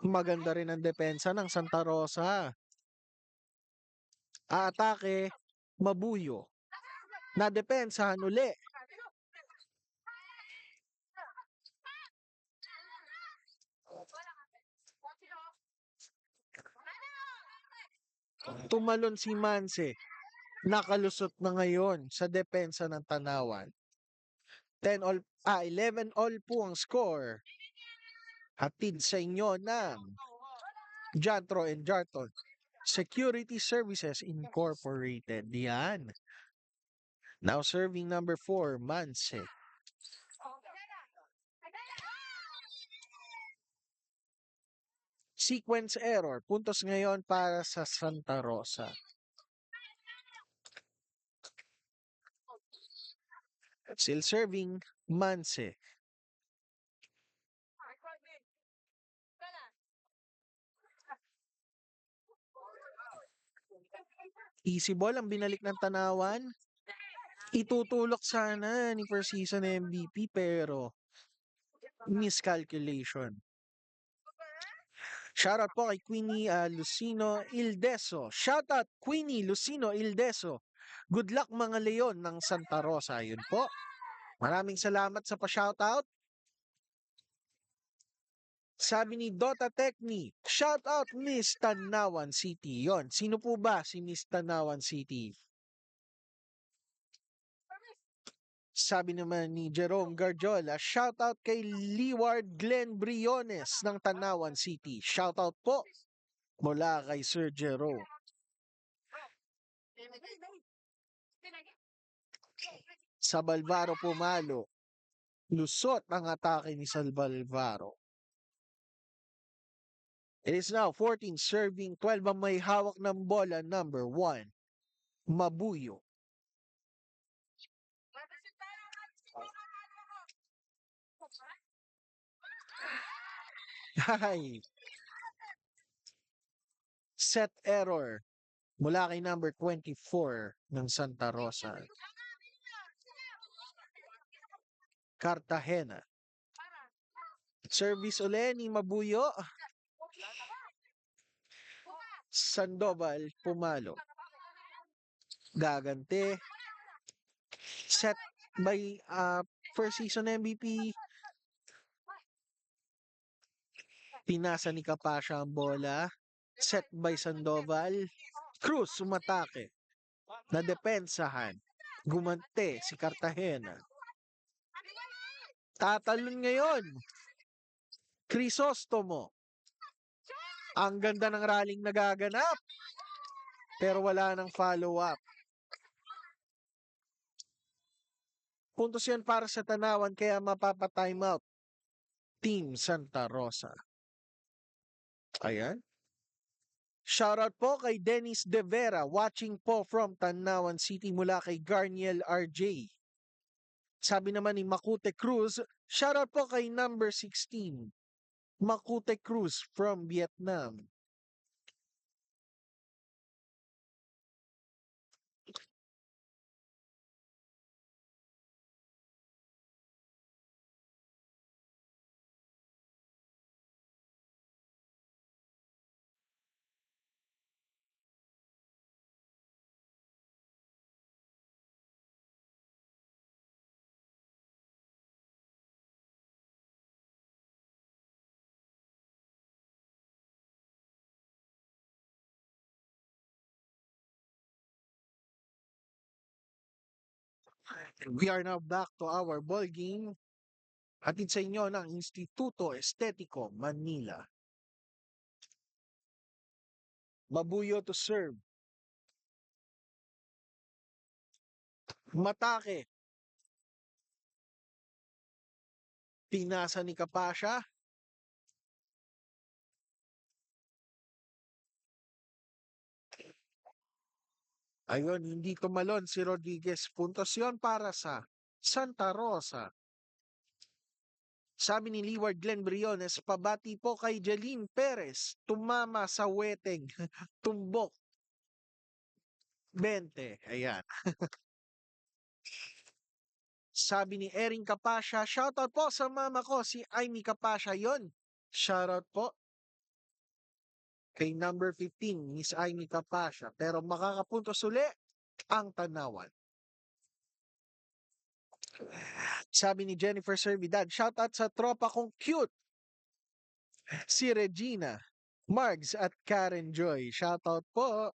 Maganda rin ang depensa ng Santa Rosa. Atake, Mabuyo. Nadepensahan uli. Tumalon si Manse. Nakalusot na ngayon sa depensa ng Tanawan. 11 all po ang score. Hatid sa inyo ng Jantro and Jarton Security Services Incorporated. Yan. Now serving number 4, Manse. Sequence error. Puntos ngayon para sa Santa Rosa. Still serving, Manse. Easy ball ang binalik ng Tanawan. Itutulok sana ni first season MVP pero miscalculation. Shoutout po kay Queenie Lucino Ildeso. Shoutout Queenie Lucino Ildeso. Good luck mga Leon ng Santa Rosa. Yun po. Maraming salamat sa pa-shoutout. Sabi ni Dota Techni, shoutout Miss Tanawan City. Yon, sino po ba si Miss Tanawan City? Sabi naman ni Jerome Garjola, shoutout kay Leeward Glenn Briones ng Tanawan City. Shoutout po mula kay Sir Jerome. Salvalvaro pumalo. Lusot ang atake ni Salvalvaro. It is now 14 serving 12 ang may hawak ng bola, number 1. Mabuyo. Hay. Set error mula kay number 24 ng Santa Rosa. Cartagena. Service uli ni Mabuyo. Sandoval pumalo. Gagante. Set by first season MVP. Pinasa ni Capascia ang bola. Set by Sandoval. Cruz umatake. Nadepensahan. Gumante si Cartagena. Tatalon ngayon. Crisostomo. Ang ganda ng rallying nagaganap. Pero wala nang follow-up. Puntos yan para sa Tanawan kaya mapapa-timeout. Team Santa Rosa. Ayan. Shoutout po kay Dennis De Vera watching po from Tanawan City mula kay Garniel RJ. Sabi naman ni Makute Cruz, shoutout po kay number 16. Makute Cruz from Vietnam. We are now back to our ball game. Hatid sa inyo ng Instituto Estetiko, Manila. Mabuyo to serve. Matake. Pinasa ni Capascia. Ayun, hindi tumalon si Rodriguez. Puntos yun para sa Santa Rosa. Sabi ni Leeward Glenn Briones, pabati po kay Jeline Perez. Tumama sa weteng. Tumbok. 20. Ayan. Sabi ni Erin Capascia, shoutout po sa mama ko, si Amy Capascia yon. Shoutout po kay number 15, Miss Amy Capascia. Pero makakapuntos uli ang Tanawan. Sabi ni Jennifer Servidad, shoutout sa tropa kong cute. Si Regina, Margs at Karen Joy. Shoutout po.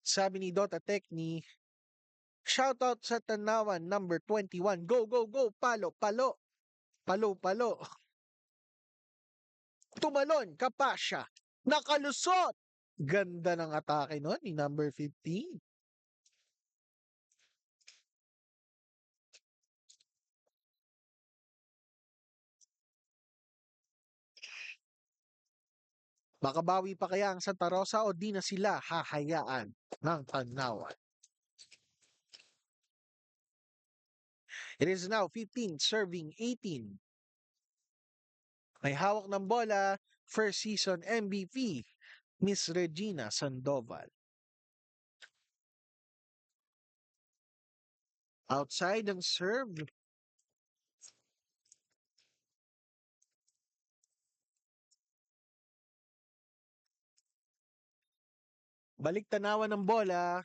Sabi ni Dota Techni, shoutout sa Tanawan number 21. Go, go, go! Palo, palo! Palo, palo! Tumalon, Kapasya! Nakalusot! Ganda ng atake nun ni number 15. Makabawi pa kaya ang Santa Rosa o di na sila hahayaan ng Tanawan? It is now 15 serving 18. May hawak ng bola, first season MVP, Miss Regina Sandoval. Outside ang serve. Balik tanawan ng bola.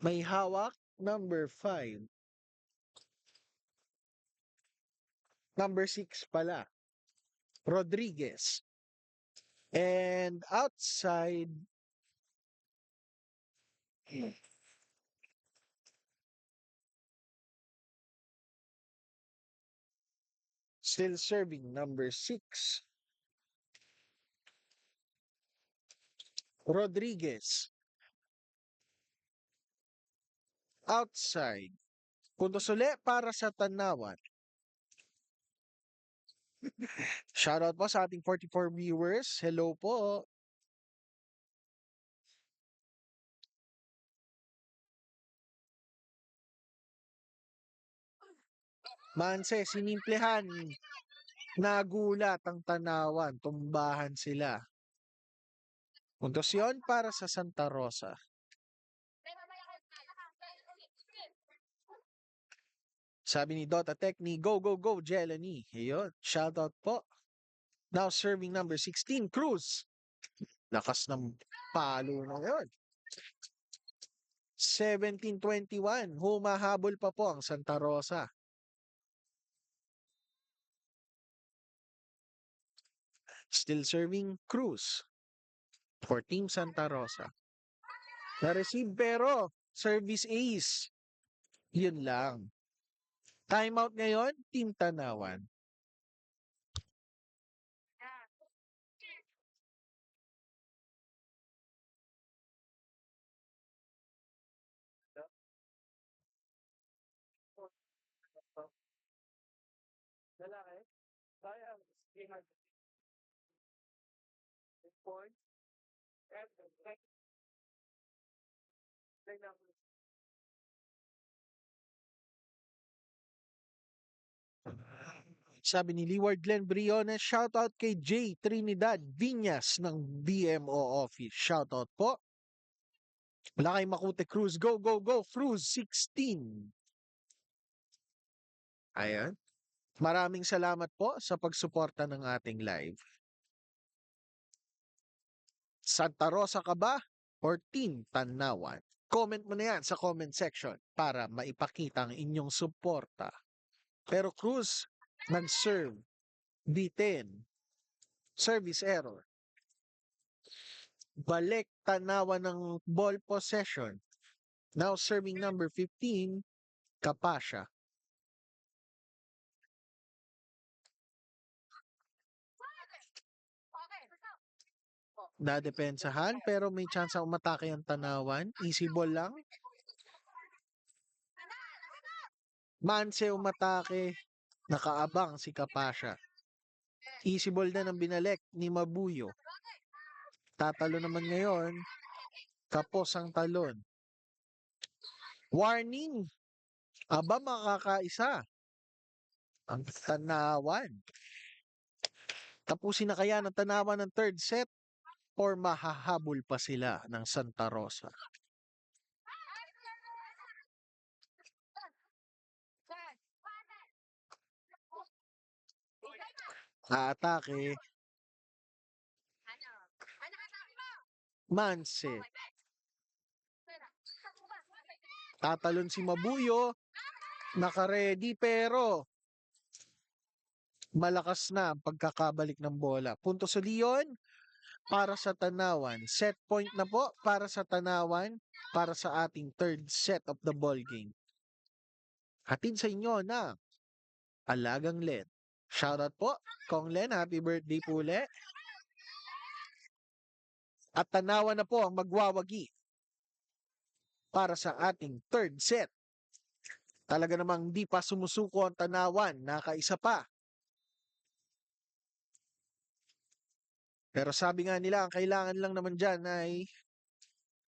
May hawak, number 5. Number 6 pala, Rodriguez. And outside, still serving, number 6. Rodriguez. Outside. Puntos uli para sa Tanawan. Shoutout po sa ating 44 viewers. Hello po. Manse, sinimplehan. Nagulat ang Tanawan. Tumbahan sila. Puntos yun para sa Santa Rosa. Sabi ni Dota Techni, go, go, go, Jelani. Ayun, shoutout po. Now serving number 16, Cruz. Lakas ng palo na yun. 17-21, humahabol pa po ang Santa Rosa. Still serving Cruz for Team Santa Rosa. Na-receive pero service ace. Yun lang. Timeout ngayon, Team Tanawan. Sabi ni Leeward Glenn Briones, shoutout kay J. Trinidad Viñas ng DMO Office. Shoutout po. Wala kay Makute Cruz. Go, go, go. Cruz 16. Ayan. Maraming salamat po sa pagsuporta ng ating live. Santa Rosa ka ba or Team Tanawan? Comment mo na yan sa comment section para maipakita ang inyong suporta. Pero Cruz, nag-serve. B10. Service error. Balik Tanawan ng ball possession. Now serving number 15, Kapasya. Nadepensahan pero may chance ang umatake ang Tanawan. Easy ball lang. Manse umatake. Nakaabang si Kapasya. Easy ball na ng binalik ni Mabuyo. Tatalo naman ngayon. Kapos ang talon. Warning! Aba makakaisa. Ang Tanawan. Tapusin na kaya ng Tanawan ng third set or mahahabol pa sila ng Santa Rosa? Aatake. Manse. Tatalon si Mabuyo. Naka-ready pero malakas na ang pagkakabalik ng bola. Punto sa Leon. para sa Tanawan. Set point na po para sa Tanawan para sa ating third set of the ball game. Hatid sa inyo na Alagang Len. Shoutout po, Kong Len. Happy birthday po ulit. At Tanawan na po ang magwawagi para sa ating third set. Talaga namang di pa sumusuko ang Tanawan, nakaisa pa. Pero sabi nga nila, ang kailangan lang naman dyan ay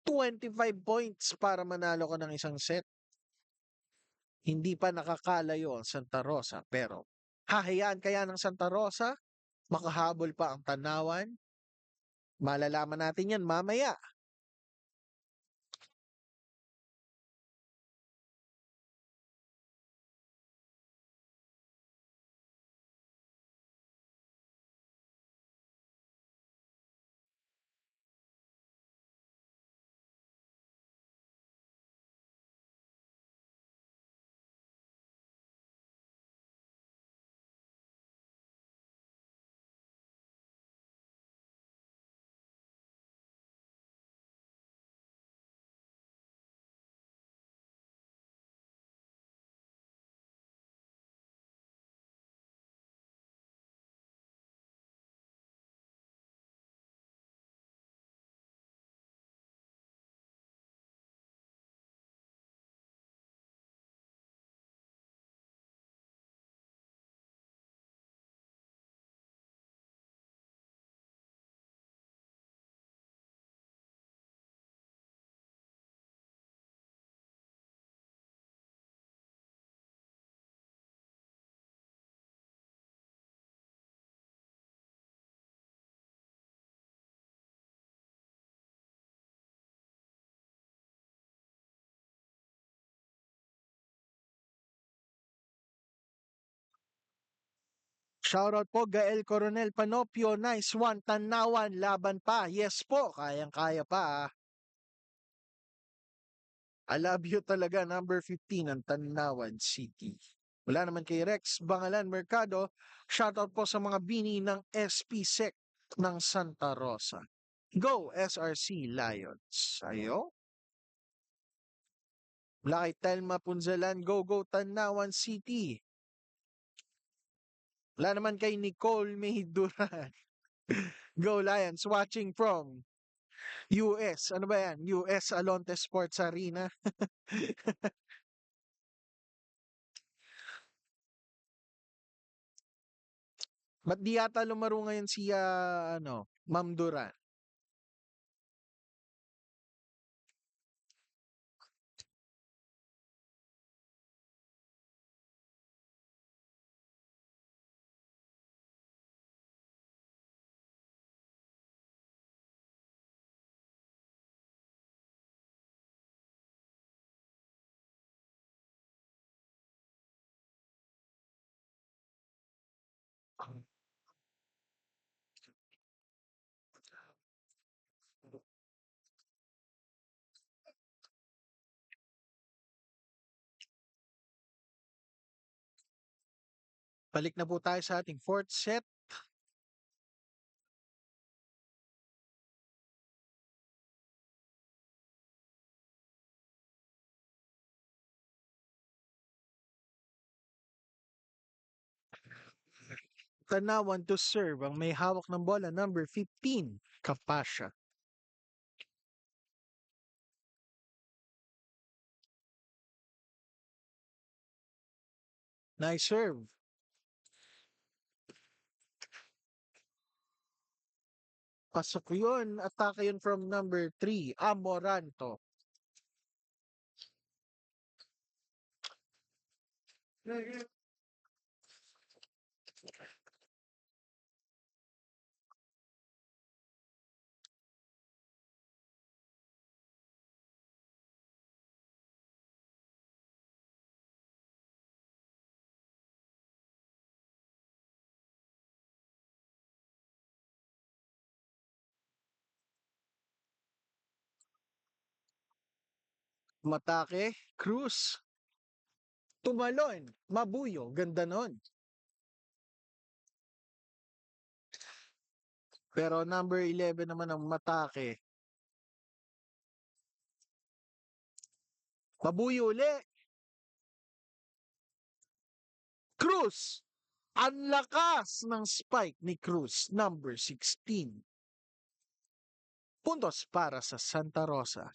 25 points para manalo ka ng isang set. Hindi pa nakakalayo ang Santa Rosa, pero hahayaan kaya ng Santa Rosa? Makahabol pa ang Tanawan? Malalaman natin yan mamaya. Shoutout po, Gael Coronel Panopio. Nice one. Tanawan, laban pa. Yes po, kayang-kaya pa. I love you talaga, number 15 ng Tanawan City. Wala naman kay Rex Bangalan Mercado. Shoutout po sa mga bini ng SP Sec ng Santa Rosa. Go SRC Lions. Ayo. Wala kay Telma Punzalan. Go Tanawan City. Wala naman kay Nicole Mehiduran. Go Lions. Watching from US. Ano ba yan? US Alonte Sports Arena. Ba't di yata lumaro ngayon si Ma'am Duran? Balik na po tayo sa ating fourth set. Tanawan to serve ang may hawak ng bola, number 15, Kapasya. Nice serve. Pasok yun. Atake yun from number 3, Amoranto. Matake, Cruz. Tumalon, Mabuyo. Ganda nun. Pero number 11 naman ang matake. Mabuyo uli. Cruz. Ang lakas ng spike ni Cruz, number 16. Puntos para sa Santa Rosa.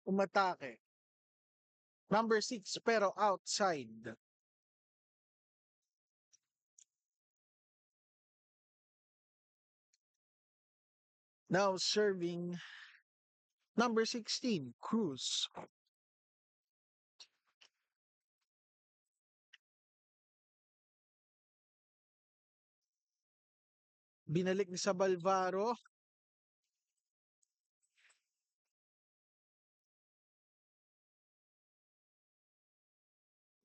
umatake. Number 6, pero outside. Now serving number 16, Cruz. Binalik ni Sabalvaro.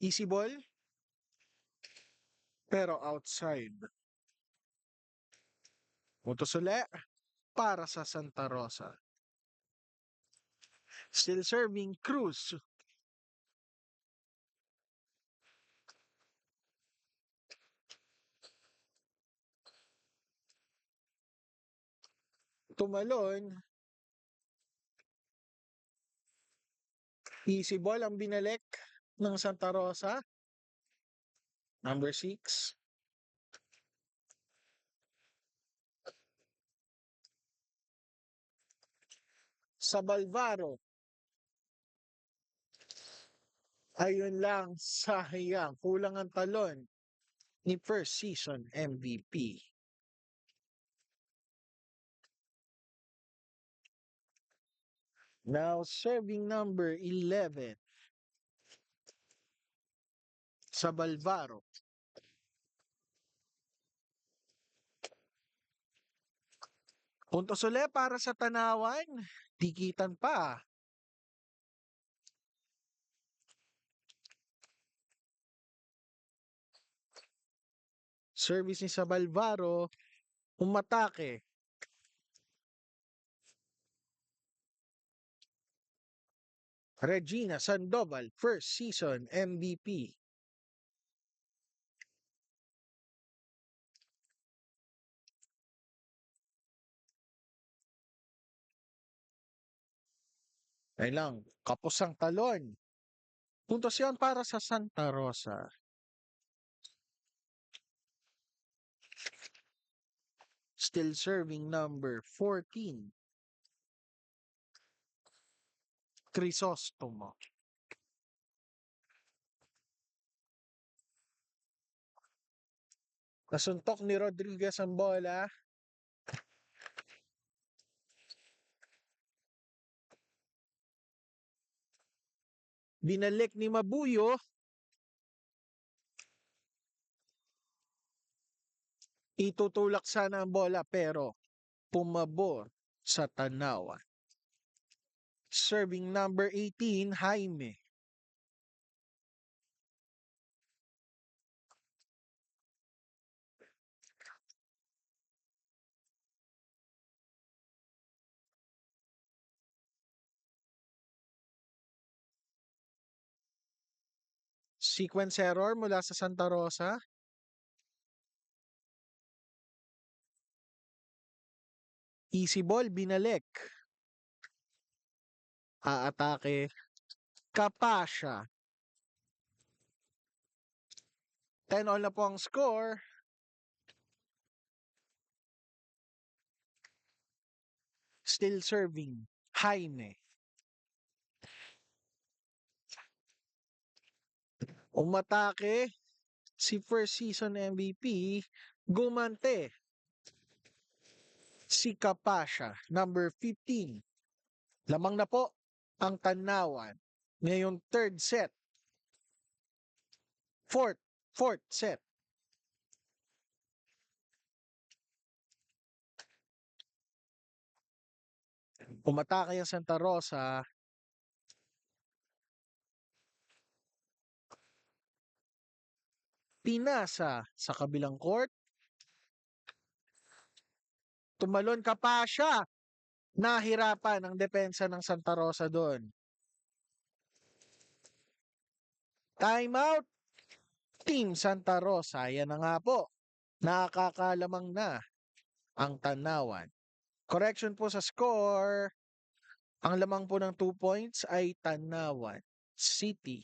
Easy ball, pero outside. Puntos uli para sa Santa Rosa. Still serving Cruz. Tumalon. Easy ball ang binalik ng Santa Rosa. Number 6. Sabalvaro. Ayun lang, sayang. Kulang ang talon ni first season MVP. Now serving number 11. Sabalvaro. Puntos uli para sa Tanawan. Dikitan pa. Service ni Sabalvaro. Umatake. Regina Sandoval, first season MVP. Ay lang, kapos ang talon. Puntos yan para sa Santa Rosa. Still serving number 14. Crisostomo. Nasuntok ni Rodriguez ang bola. Binalik ni Mabuyo. Itutulak sana ang bola pero pumabor sa Tanawan. Serving number 18, Jaime. Sequence error mula sa Santa Rosa. Easy ball, binalik. Aatake. Kapasya. 10 all na po ang score. Still serving. Jaime. Umatake si first season MVP. Gumante. Si Kapasya, number 15. Lamang na po ang Tanawan. Ngayong third set. Fourth set. Umatake ang Santa Rosa. Pinasa sa kabilang court. Tumalon Kapasya. Nahirapan ang depensa ng Santa Rosa doon. Time out. Team Santa Rosa. Yan na nga po. Nakakalamang na ang Tanawan. Correction po sa score. Ang lamang po ng 2 points ay Tanawan City.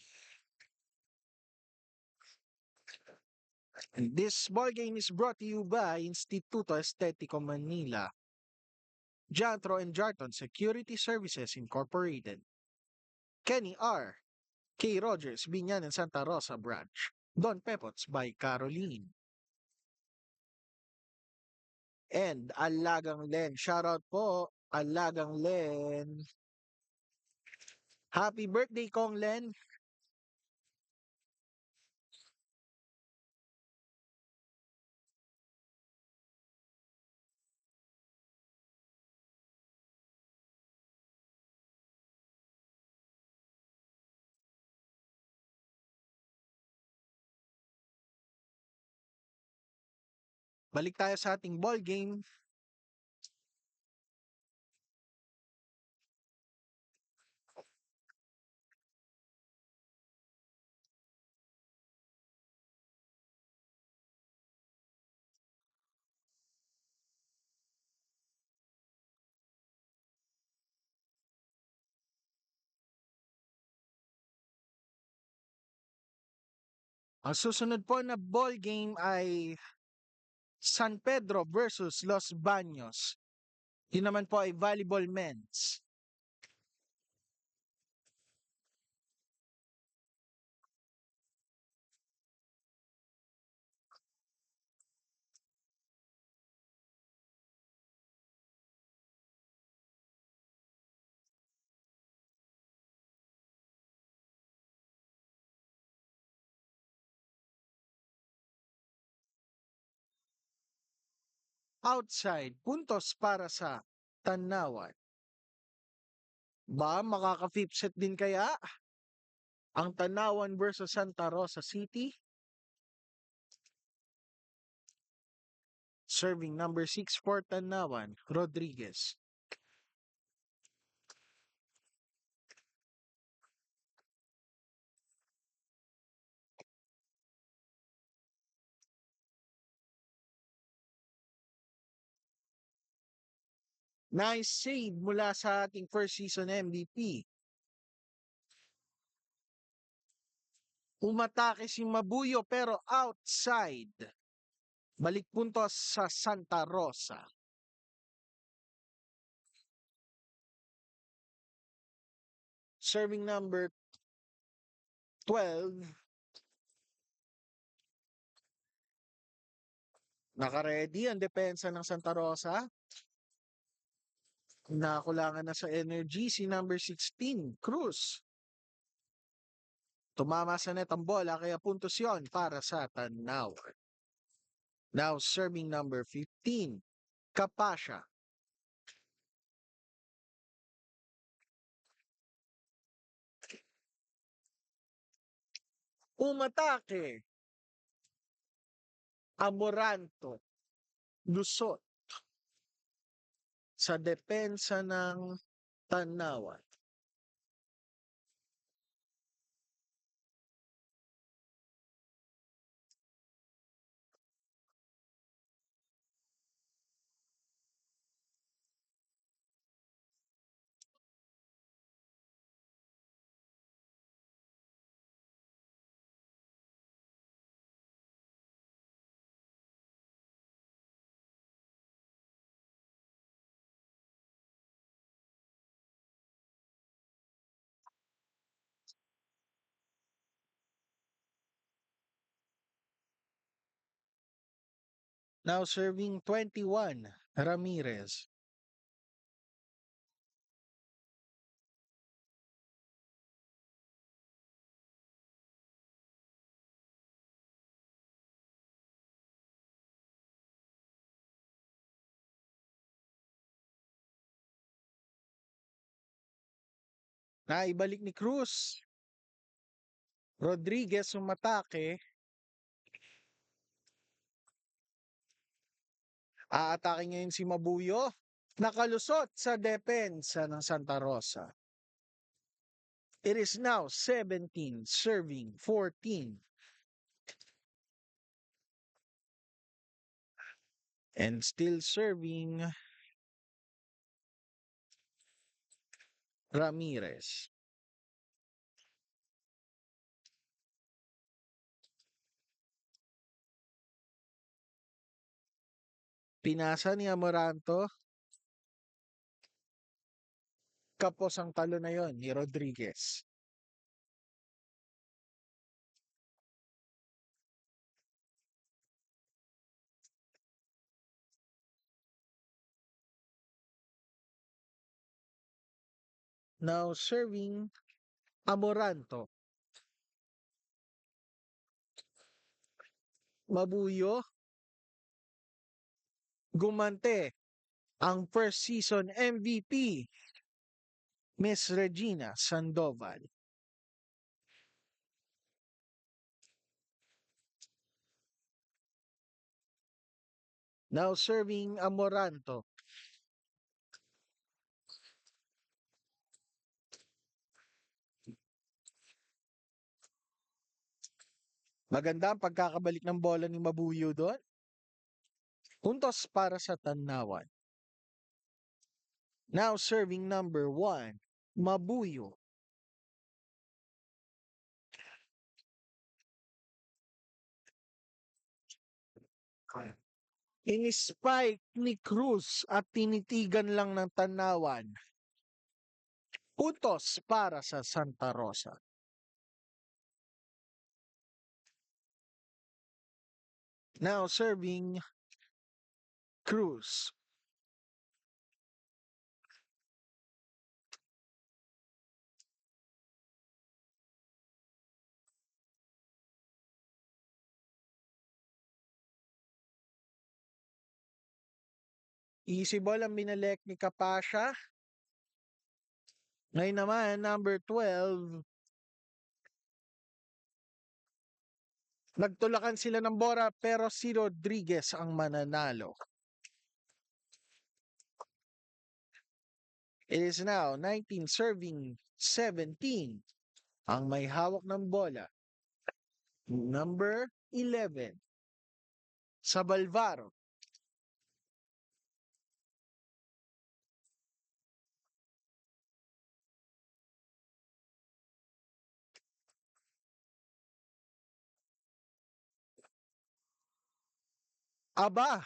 This ball game is brought to you by Instituto Estetico Manila, Jantro and Jarton Security Services Incorporated, Kenny R. K. Rogers, Binyan and Santa Rosa Branch. Don Pepots by Caroline. And Alagang Len. Shoutout po, Alagang Len. Happy birthday, Kong Len. Balik tayo sa ating ball game. Ang susunod po na ball game ay San Pedro versus Los Baños. Yun naman po ay volleyball men's. Outside, puntos para sa Tanawan. Ba, makaka-fifth set din kaya ang Tanawan versus Santa Rosa City? Serving number 6 for Tanawan, Rodriguez. Nice save mula sa ating first season MVP. Umatake si Mabuyo pero outside. Balik puntos sa Santa Rosa. Serving number 12. Naka-ready ang depensa ng Santa Rosa. Nakulangan na sa energy si number 16, Cruz. Tumama sa net ang bola kaya puntos yon para sa Tanawan. Now serving number 15, Kapasya. Umatake. Amoranto. Lusot. Sa depensa ng Tanawan. Now serving 21, Ramirez. Naibalik ni Cruz. Rodriguez umatake. Aatake ngayon si Mabuyo. Nakalusot sa depensa ng Santa Rosa. It is now 17, serving 14. And still serving Ramirez. Pinasa ni Amoranto. Kapos ang talo na yon ni Rodriguez. Now serving Amoranto. Mabuyo. Gumante. Ang first season MVP, Miss Regina Sandoval. Now serving Amoranto. Maganda ang pagkakabalik ng bola ni Mabuyo doon. Puntos para sa Tanawan. Now serving number 1, Mabuyo. In-spike ni Cruz at tinitigan lang ng Tanawan. Puntos para sa Santa Rosa. Now serving Cruz. Easy ball ang binalik ni Kapasya. Ngayon naman, number 12. Nagtulakan sila ng bola pero si Rodriguez ang mananalo. It is now 19 serving 17 ang may hawak ng bola. Number 11. Sabalvaro. Aba,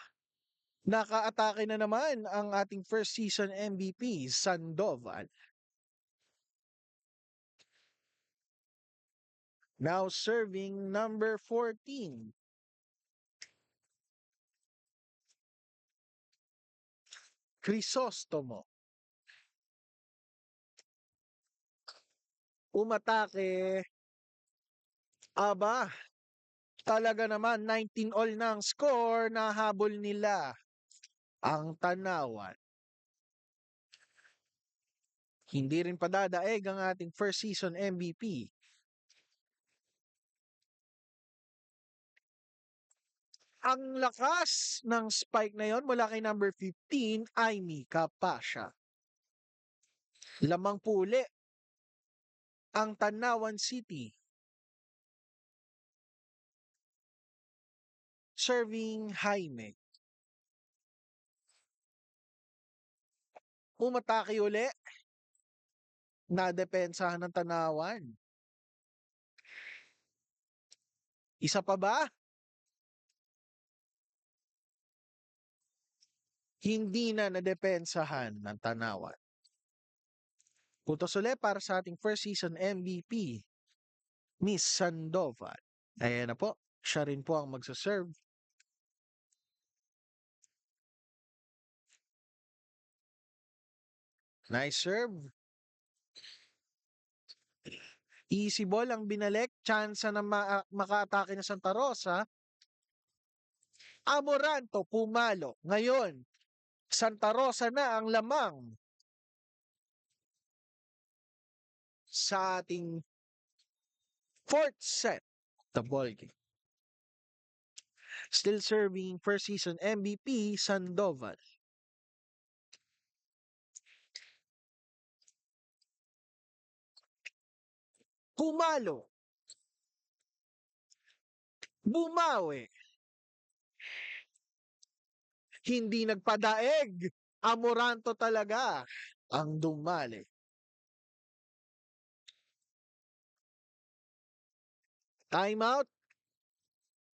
naka-atake na naman ang ating first season MVP, Sandoval. Now serving number 14. Crisostomo. Umatake. Aba, talaga naman 19 all na ang score na habol nila ang Tanawan. Hindi rin padadaig ang ating first season MVP. Ang lakas ng spike na yon mula kay number 15, Aimee Kapasya. Lamang puli ang Tanawan City. Serving Jaime. Umatake uli. Nadepensahan ng Tanawan. Isa pa ba? Hindi na nadepensahan ng Tanawan. Puntos uli para sa ating first season MVP, Miss Sandoval. Ayan na po, siya rin po ang magsaserve. Nice serve. Easy ball ang binalik. Chance na maka-atake na Santa Rosa. Amoranto pumalo. Ngayon, Santa Rosa na ang lamang sa ating fourth set. The ball game. Still serving first season MVP, Sandoval. Pumalo. Bumawi. Hindi nagpadaig. Amoranto talaga ang dumali. Timeout.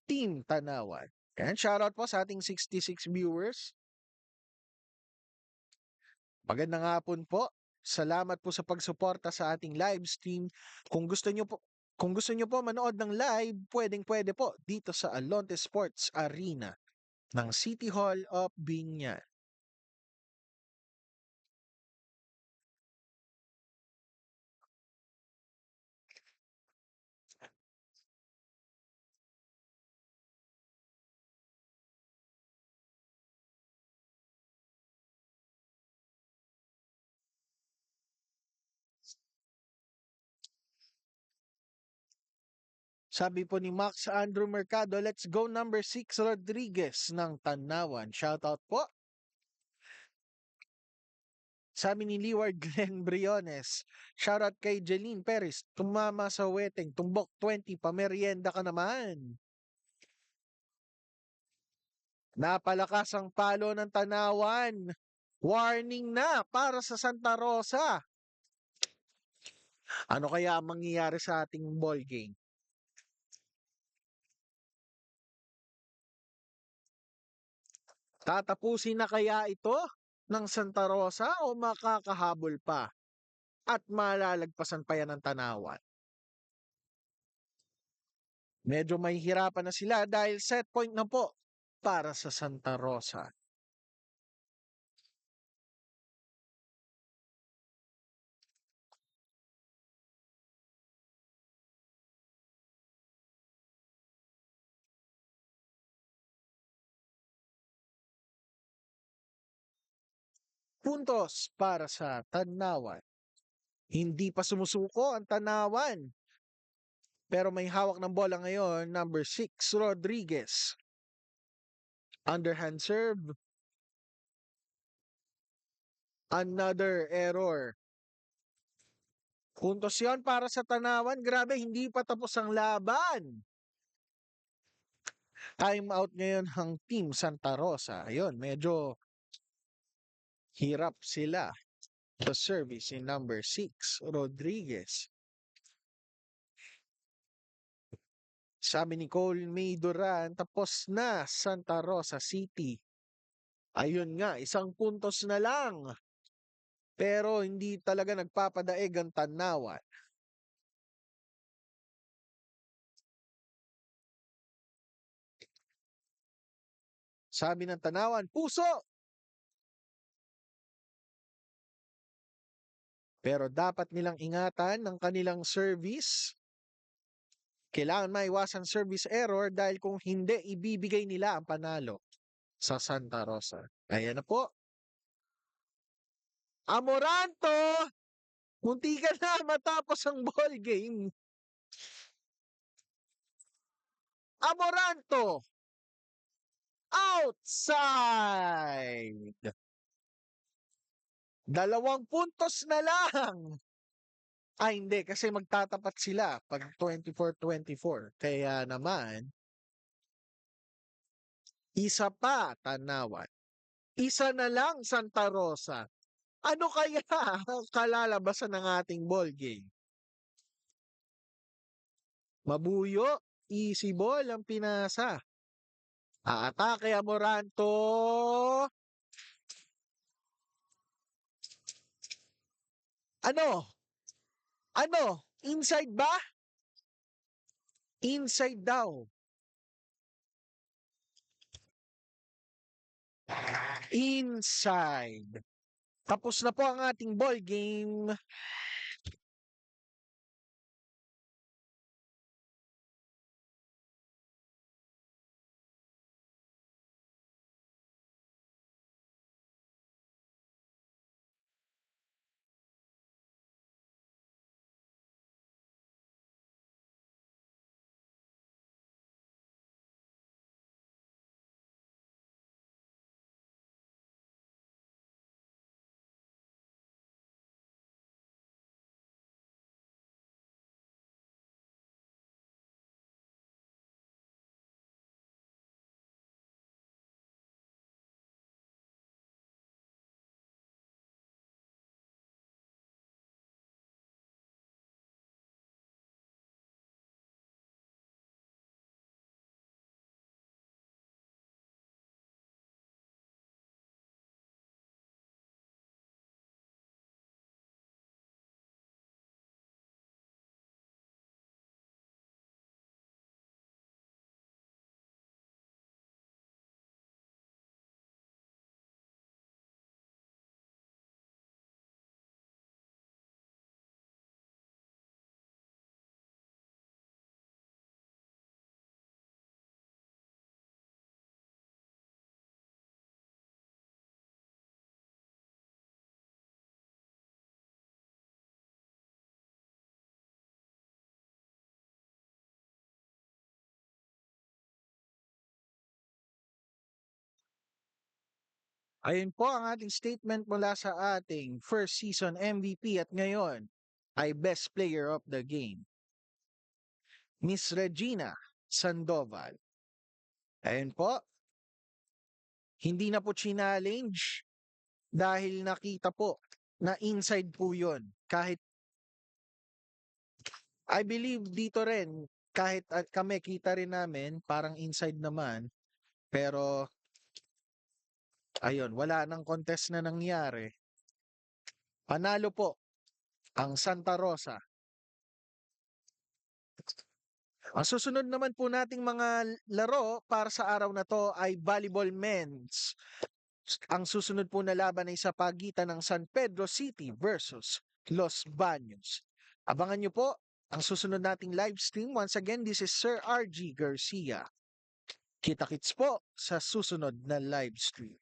Team Tanawan. And shoutout po sa ating 66 viewers. Magandang hapon po. Salamat po sa pagsuporta sa ating live stream. Kung gusto niyo po manood ng live, pwedeng-pwede po dito sa Alonte Sports Arena ng City Hall of Biñan. Sabi po ni Max Andrew Mercado, let's go number 6 Rodriguez ng Tanawan. Shoutout po. Sabi ni Leeward Glenn Briones, shoutout kay Jeline Perez, tumama sa weteng, tumbok 20, pamerienda ka naman. Napalakas ang palo ng Tanawan. Warning na para sa Santa Rosa. Ano kaya ang mangyayari sa ating ball game? Tatapusin na kaya ito ng Santa Rosa o makakahabol pa at malalagpasan pa yan ng Tanawan? Medyo may hirapan na sila dahil set point na po para sa Santa Rosa. Puntos para sa Tanawan. Hindi pa sumusuko ang Tanawan. Pero may hawak ng bola ngayon, number 6, Rodriguez. Underhand serve. Another error. Puntos yon para sa Tanawan. Grabe, hindi pa tapos ang laban. Time out ngayon ang Team Santa Rosa. Ayun, medyo hirap sila. The service in number 6, Rodriguez. Sabi ni Cole May Duran, tapos na Santa Rosa City. Ayun nga, 1 puntos na lang. Pero hindi talaga nagpapadaig ang Tanawan. Sabi ng Tanawan, puso! Pero dapat nilang ingatan ng kanilang service. Kailangan maiwasan service error dahil kung hindi, ibibigay nila ang panalo sa Santa Rosa. Ayan na po. Amoranto! Munti ka na matapos ang ball game. Amoranto! Outside! 2 puntos na lang. Ay, hindi. Kasi magtatapat sila pag 24-24. Kaya naman, isa pa, Tanawan. Isa na lang, Santa Rosa. Ano kaya ang kalalabasan ng ating ball game? Mabuyo, easy ball ang pinasa. Aatake Amoranto. Ano? Ano? Inside ba? Inside daw. Inside. Tapos na po ang ating ball game. Ayun po ang ating statement mula sa ating first season MVP at ngayon ay Best Player of the Game, Miss Regina Sandoval. Ayun po, hindi na po challenge dahil nakita po na inside po yun. Kahit, I believe dito rin, kahit kami kita rin namin, parang inside naman. Pero, ayun, wala nang contest na nangyari. Panalo po ang Santa Rosa. Ang susunod naman po nating mga laro para sa araw na to ay volleyball men's. Ang susunod po na laban ay sa pagitan ng San Pedro City versus Los Baños. Abangan nyo po ang susunod nating live stream. Once again, this is Sir RG Garcia. Kita-kits po sa susunod na live stream.